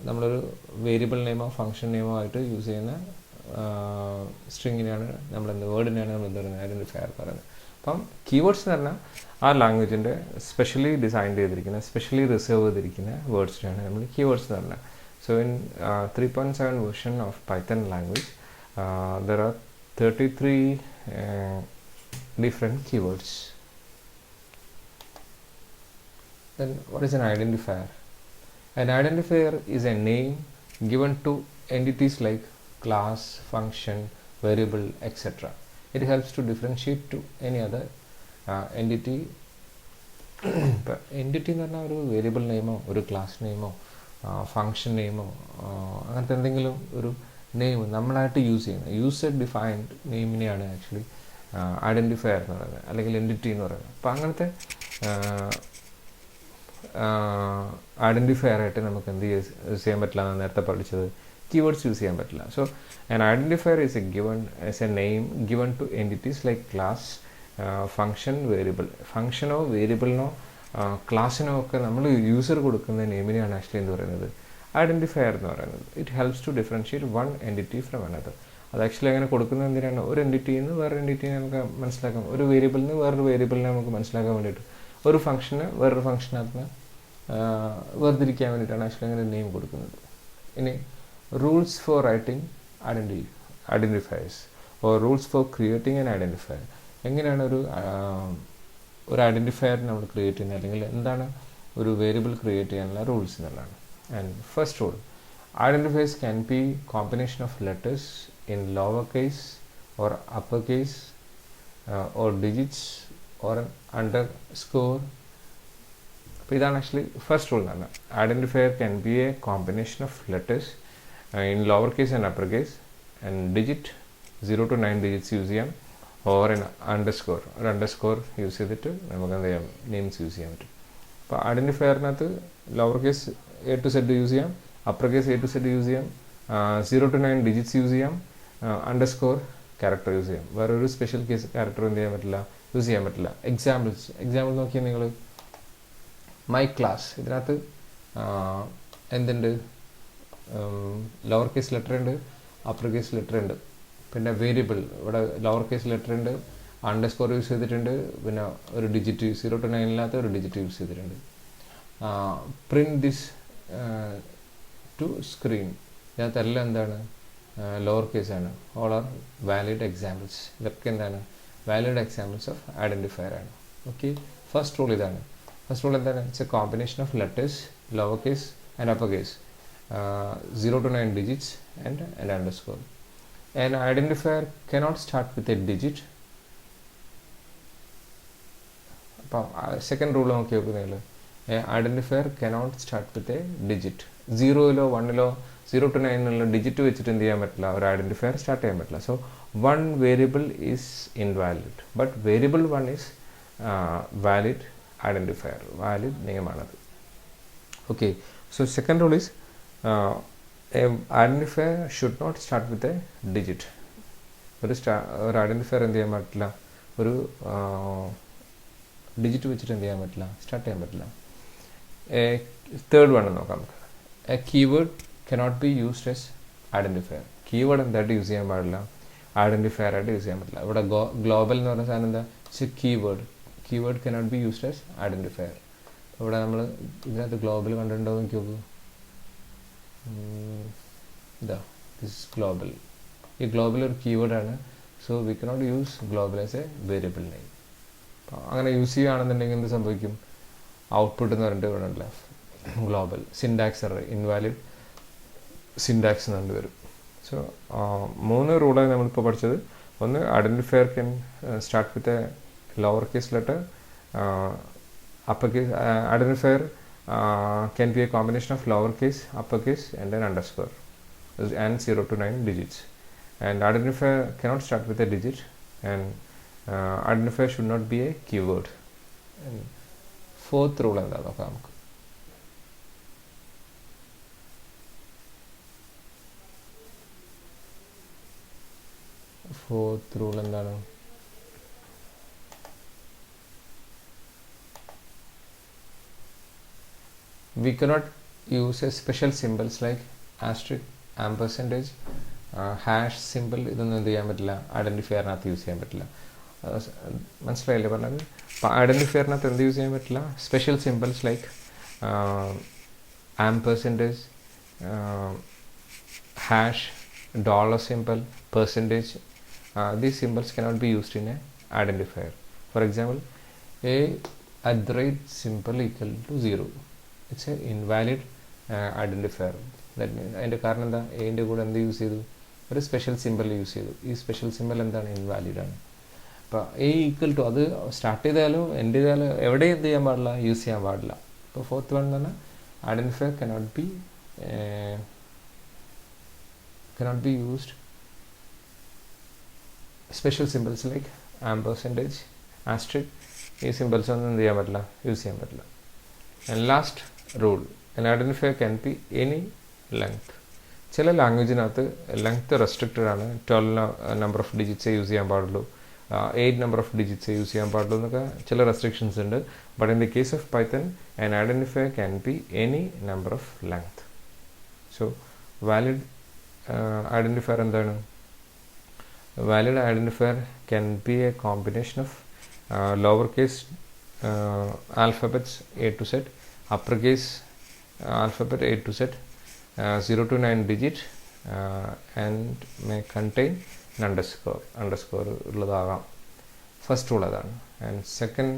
നമ്മളൊരു വേരിയബിൾ നെയിമോ ഫംഗ്ഷൻ നെയിമോ ആയിട്ട് യൂസ് ചെയ്യുന്ന സ്ട്രിങ്ങിനെയാണ് വേർഡിനെയാണ് നമ്മൾ എന്ത് പറയുന്നത്, ഐഡൻറ്റിഫയർ പറയുന്നത്. അപ്പം കീവേഡ്സ് എന്ന് പറഞ്ഞാൽ ആ ലാംഗ്വേജിൻ്റെ സ്പെഷ്യലി ഡിസൈൻ ചെയ്തിരിക്കുന്ന, സ്പെഷ്യലി റിസർവ് ചെയ്തിരിക്കുന്ന വേർഡ്സിനാണ് നമ്മൾ കീവേഡ്സ് എന്ന് പറഞ്ഞത്. So in 3.7 version of Python language there are 33 different keywords. Then what is an identifier? An identifier is a name given to entities like class, function, variable, etc. It helps to differentiate to any other entity. ഇപ്പോൾ entity എന്ന് പറഞ്ഞാൽ ഒരു variable നെയിമോ ഒരു class നെയിമോ function നെയിമോ അങ്ങനത്തെ എന്തെങ്കിലും ഒരു name നമ്മളായിട്ട് use ചെയ്യുന്നത്, യൂസർ ഡിഫൈൻഡ് നെയിമിനെയാണ് ആക്ച്വലി ഐഡൻറ്റിഫയർ എന്ന് പറയുന്നത്, അല്ലെങ്കിൽ എൻറ്റിറ്റി എന്ന് പറയുന്നത്. അപ്പോൾ അങ്ങനത്തെ ഐഡൻറ്റിഫയർ ആയിട്ട് നമുക്ക് എന്ത് യൂസ് ചെയ്യാൻ പറ്റില്ല എന്ന് നേരത്തെ പഠിച്ചത്, കീവേഡ്സ് യൂസ് ചെയ്യാൻ പറ്റില്ല. So an identifier is a name given to entities like class, function, variable. ഫങ്ഷനോ വേരിയബിളിനോ ക്ലാസ്സിനോ ഒക്കെ നമ്മൾ യൂസർ കൊടുക്കുന്ന നെയിമിനെയാണ് ആക്ച്വലി എന്ത് പറയുന്നത്, ഐഡൻറ്റിഫയർ എന്ന് പറയുന്നത്. It helps to differentiate one entity from another. അത് ആക്ച്വലി അങ്ങനെ കൊടുക്കുന്നത് എന്തിനാണ്, ഒരു എൻറ്റിറ്റിയിൽ നിന്ന് വേറൊരു എൻറ്റിറ്റിനെ നമുക്ക് മനസ്സിലാക്കാം, ഒരു വേരിയബിളിൽ നിന്ന് വേറൊരു വേരിയബിളിനെ നമുക്ക് മനസ്സിലാക്കാൻ വേണ്ടിയിട്ട്, ഒരു ഫംഗ്ഷന് വേറൊരു ഫംഗ്ഷനകത്ത് വേർതിരിക്കാൻ വേണ്ടിയിട്ടാണ് ആക്ച്വലി അങ്ങനെ നെയിം കൊടുക്കുന്നത്. ഇനി rules for writing identifiers or rules for creating an identifier. എങ്ങനെയാണ് ഒരു ഐഡൻറ്റിഫയർ നമ്മൾ ക്രിയേറ്റ് ചെയ്യുന്നത്, അല്ലെങ്കിൽ എന്താണ് ഒരു വേരിയബിൾ ക്രിയേറ്റ് ചെയ്യാനുള്ള റൂൾസ് എന്നുള്ളതാണ്. And first rule, identifiers can be combination of letters in lowercase or uppercase or digits or an underscore. അപ്പോൾ ഇതാണ് ആക്ച്വലി ഫസ്റ്റ് റൂൾ എന്ന് പറഞ്ഞാൽ. Identifier can be a combination of letters in lower case and upper case and digit 0 to 9 digits use ചെയ്യാം, or in underscore, ഒരു underscore use ചെയ്തിട്ട് നമുക്ക് എന്ത് ചെയ്യാം, നെയിംസ് യൂസ് ചെയ്യാൻ പറ്റും. അപ്പോൾ ഐഡൻറ്റിഫയറിനകത്ത് lower case A to Z use ചെയ്യാം, upper case A to Z use ചെയ്യാം, 0 to 9 ഡിജിറ്റ്സ് യൂസ് ചെയ്യാം, അണ്ടർസ്കോർ ക്യാരക്ടർ യൂസ് ചെയ്യാം. വേറൊരു സ്പെഷ്യൽ കേസ് ക്യാരക്ടർ എന്ത് ചെയ്യാൻ പറ്റില്ല, യൂസ് ചെയ്യാൻ പറ്റില്ല. എക്സാമ്പിൾ നോക്കിയാൽ നിങ്ങൾ മൈ ക്ലാസ്, ഇതിനകത്ത് എന്തുണ്ട്, ലോവർ കേസ് ലെറ്റർ ഉണ്ട്, അപ്പർ കേസ് ലെറ്റർ ഉണ്ട്. പിന്നെ വേരിയബിൾ, ഇവിടെ ലോവർ കേസ് ലെറ്റർ ഉണ്ട്, അണ്ടർസ്കോർ യൂസ് ചെയ്തിട്ടുണ്ട്, പിന്നെ ഒരു ഡിജിറ്റ് 0 to 9 ഒരു ഡിജിറ്റ് യൂസ് ചെയ്തിട്ടുണ്ട്. പ്രിൻറ്റ് ദിസ് ടു സ്ക്രീൻ, ഇതിനകത്തെല്ലാം എന്താണ്, ലോവർ കേസാണ്. All are valid examples. ഇതൊക്കെ എന്താണ്, വാലിഡ് എക്സാമ്പിൾസ് ഓഫ് ഐഡൻറ്റിഫയർ ആണ്. ഓക്കെ, ഫസ്റ്റ് റൂൾ ഇതാണ്. ഫസ്റ്റ് റൂൾ എന്താണ്, it's A combination of letters, lower case and upper case, 0 to 9 digits and an underscore. An identifier cannot start with a digit. അപ്പം second rule നോക്കി നോക്കുന്നതിൽ identifier cannot start with a digit. 0 or 1 0 to 9 digit വെച്ചിട്ട് എന്ത് ചെയ്യാൻ പറ്റില്ല, ഒരു identifier start ചെയ്യാൻ പറ്റില്ല. So one variable is invalid, but variable 1 is valid identifier, valid നെയിമാണത്. Okay, so second rule is identifier should not start with a digit. ഒരു identifier എന്ത് ചെയ്യാൻ പറ്റില്ല, ഒരു ഡിജിറ്റ് വെച്ചിട്ട് എന്ത് ചെയ്യാൻ പറ്റില്ല, സ്റ്റാർട്ട് ചെയ്യാൻ പറ്റില്ല. തേർഡ് വൺ നോക്കാം നമുക്ക്. A keyword cannot be used S identifier. Keyword എന്തായിട്ട് യൂസ് ചെയ്യാൻ പാടില്ല, ഐഡൻറ്റിഫയർ ആയിട്ട് യൂസ് ചെയ്യാൻ പറ്റില്ല. ഇവിടെ ഗ്ലോബൽ എന്ന് പറഞ്ഞ സാധനം എന്താ, keyword cannot be used S identifier. ഇവിടെ നമ്മൾ ഇതിനകത്ത് ഗ്ലോബൽ കണ്ടിട്ടുണ്ടോ എന്ന് നോക്കൂ. ഇതാ ദിസ് ഗ്ലോബൽ, ഈ ഗ്ലോബൽ ഒരു കീവേഡാണ്. So we cannot use global as a variable name. അങ്ങനെ യൂസ് ചെയ്യുകയാണെന്നുണ്ടെങ്കിൽ എന്ത് സംഭവിക്കും, ഔട്ട്പുട്ട് എന്ന് പറഞ്ഞിട്ട് ഇവിടെ ഉണ്ടല്ലോ global syntax error, invalid syntax എന്ന് വരും. സോ 3 റൂളാണ് നമ്മളിപ്പോൾ പഠിച്ചത്. One identifier can start with a lowercase letter, uppercase. Identifier can be a combination of lowercase, uppercase, and an underscore, and 0 to 9 digits. And identifier cannot start with a digit, and identifier should not be a keyword. And fourth rule എന്താ നോക്കാം നമുക്ക്. Fourth rule എന്താണ്? We cannot use a special symbols like asterisk, ampersandage, hash symbol. ഇതൊന്നും എന്ത് ചെയ്യാൻ പറ്റില്ല, ഐഡൻറ്റിഫയറിനകത്ത് use ചെയ്യാൻ പറ്റില്ല. മനസ്സിലായില്ലേ പറഞ്ഞത്? അപ്പോൾ ഐഡൻറ്റിഫയറിനകത്ത് എന്ത് യൂസ് ചെയ്യാൻ പറ്റില്ല? Special symbols like ampersand, hash, dollar symbol, percentage. These symbols cannot be used in a identifier. For example, a@ symbol equal to 0. It's a invalid identifier. That means അതിൻ്റെ കാരണം എന്താ? എൻ്റെ കൂടെ എന്ത് യൂസ് ചെയ്തു? ഒരു സ്പെഷ്യൽ സിമ്പിൾ യൂസ് ചെയ്തു. ഈ സ്പെഷ്യൽ സിമ്പിൾ എന്താണ്? ഇൻവാലിഡ് ആണ്. അപ്പോൾ ഈക്വൽ ടു അത് സ്റ്റാർട്ട് ചെയ്താലോ എൻഡ് ചെയ്താലോ എവിടെ എന്ത് ചെയ്യാൻ പാടില്ല? യൂസ് ചെയ്യാൻ പാടില്ല. ഇപ്പോൾ ഫോർത്ത് വൺ എന്ന് പറഞ്ഞാൽ identifier cannot be used special symbols like ampersandage, asterisk. These symbols ഒന്നും എന്ത് ചെയ്യാൻ പറ്റില്ല? യൂസ് ചെയ്യാൻ പറ്റില്ല. And last rule, an identifier can be any length. ചില ലാംഗ്വേജിനകത്ത് ലെങ്ത്ത് റെസ്ട്രിക്റ്റഡ് ആണ്. 12 നമ്പർ ഓഫ് ഡിജിറ്റ്സേ യൂസ് ചെയ്യാൻ പാടുള്ളൂ, 8 നമ്പർ ഓഫ് ഡിജിറ്റ്സേ യൂസ് ചെയ്യാൻ പാടുള്ളൂ എന്നൊക്കെ ചില റെസ്ട്രിക്ഷൻസ് ഉണ്ട്. But in the case of Python an identifier can be any number of length. So valid identifier എന്താണ്? Valid identifier can be a combination of lowercase alphabets A to Z, uppercase alphabet A to Z, 0 to 9 digit, and may contain an underscore ഉള്ളതാകാം. First rule അതാണ്. And second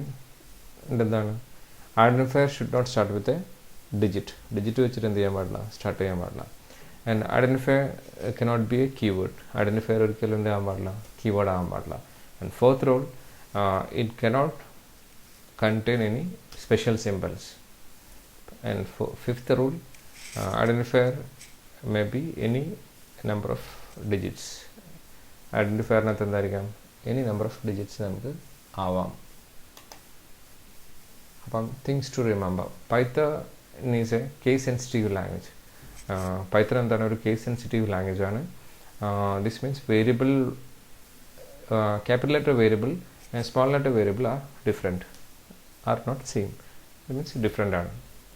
എന്താണ്? Identifier should not start with a digit വെച്ചിട്ട് എന്ത് ചെയ്യാൻ പാടില്ല? Start ചെയ്യാൻ പാടില്ല. And identifier cannot be a keyword. Identifier ഒരിക്കലും എന്ത് ആകാൻ പാടില്ല? കീവേഡ് ആകാൻ പാടില്ല. And fourth rule, it cannot contain any special symbols. And fifth rule, identifier may be any number of digits. ഐഡൻറ്റിഫയറിനകത്ത് എന്തായിരിക്കാം? എനി നമ്പർ ഓഫ് ഡിജിറ്റ്സ് നമുക്ക് ആവാം. അപ്പം things to remember. Python is a case sensitive language. Python എന്താണ്? ഒരു case sensitive language ആണ്. This means variable, capital letter variable and small letter variable are not same. ഇത് means different ആണ്.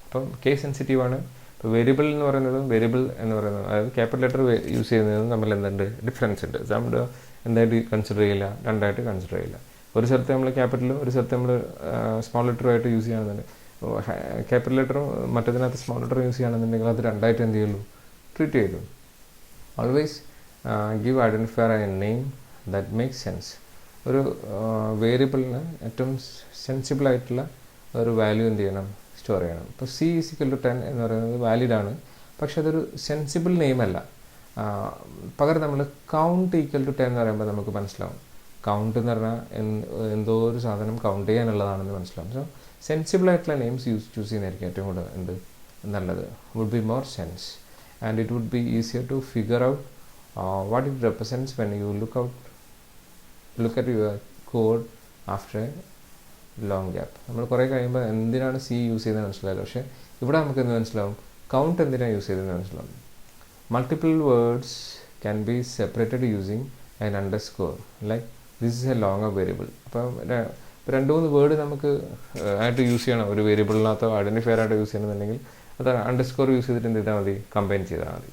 അപ്പം case sensitive ആണ്. ഇപ്പോൾ വേരിയബിൾ എന്ന് പറയുന്നതും വേരിയബിൾ എന്ന് പറയുന്നതും, അതായത് ക്യാപിറ്റൽ ലെറ്റർ യൂസ് ചെയ്യുന്നതും തമ്മിൽ എന്തുണ്ട്? ഡിഫറൻസ് ഉണ്ട്. നമ്മൾ എന്തായിട്ട് കൺസിഡർ ചെയ്യില്ല? രണ്ടായിട്ട് കൺസിഡർ ചെയ്യില്ല. ഒരു സ്ഥലത്ത് നമ്മൾ ക്യാപിറ്റലും ഒരു സ്ഥലത്ത് നമ്മൾ സ്മോൾ ലെറ്ററുമായിട്ട് യൂസ് ചെയ്യുകയാണെന്നുണ്ട്. ക്യാപിറ്റൽ ലെറ്ററും മറ്റേതിനകത്ത് സ്മോൾ ലെറ്ററും യൂസ് ചെയ്യുകയാണെന്നുണ്ടെങ്കിൽ അത് രണ്ടായിട്ട് എന്ത് ചെയ്യുള്ളൂ? ട്രീറ്റ് ചെയ്തു. Always give identifier a name that makes sense. ഒരു വേരിയബിളിന് ഏറ്റവും സെൻസിബിളായിട്ടുള്ള ഒരു വാല്യൂ എന്ത് ചെയ്യണം? സ്റ്റോർ ചെയ്യണം. ഇപ്പോൾ C=10 എന്ന് പറയുന്നത് വാലിഡാണ്, പക്ഷെ അതൊരു സെൻസിബിൾ നെയിമല്ല. പകരം നമ്മൾ കൗണ്ട് =10 എന്ന് പറയുമ്പോൾ നമുക്ക് മനസ്സിലാവും കൗണ്ട് എന്ന് പറഞ്ഞാൽ എന്തോ ഒരു സാധനം കൗണ്ട് ചെയ്യാനുള്ളതാണെന്ന് മനസ്സിലാവും. സോ സെൻസിബിൾ ആയിട്ടുള്ള നെയിംസ് ചൂസ് ചെയ്യുന്നതായിരിക്കും ഏറ്റവും കൂടുതൽ നല്ലത്. Would be more sense and it would be easier to figure out what it represents when you look at your code after a long gap. നമ്മൾ കുറേ കഴിയുമ്പോൾ എന്തിനാണ് C യൂസ് ചെയ്തതെന്ന് മനസ്സിലായല്ലോ. പക്ഷേ ഇവിടെ നമുക്ക് എന്ത് മനസ്സിലാവും? കൗണ്ട് എന്തിനാണ് യൂസ് ചെയ്തതെന്ന് മനസ്സിലാവും. Multiple words can be separated using an underscore like this is A longer variable. അപ്പം 2-3 വേർഡ് നമുക്ക് ആയിട്ട് യൂസ് ചെയ്യണം. ഒരു വേരിയബിളിനകത്തോ ഐഡൻറ്റിഫയർ ആയിട്ട് യൂസ് ചെയ്യണമെന്നുണ്ടെങ്കിൽ അത് അണ്ടർസ്കോർ യൂസ് ചെയ്തിട്ട് എന്ത് ചെയ്താൽ മതി? കമ്പൈൻ ചെയ്താൽ മതി.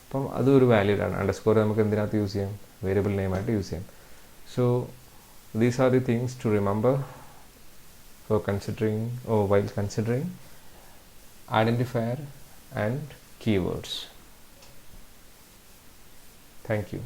അപ്പം അതൊരു വാലിഡാണ്. അണ്ടർസ്കോർ നമുക്ക് എന്തിനകത്ത് യൂസ് ചെയ്യാം? വേരിയബിൾ നെയിമായിട്ട് യൂസ് ചെയ്യാം. So these are the things to remember while considering identifier and keywords. Thank you.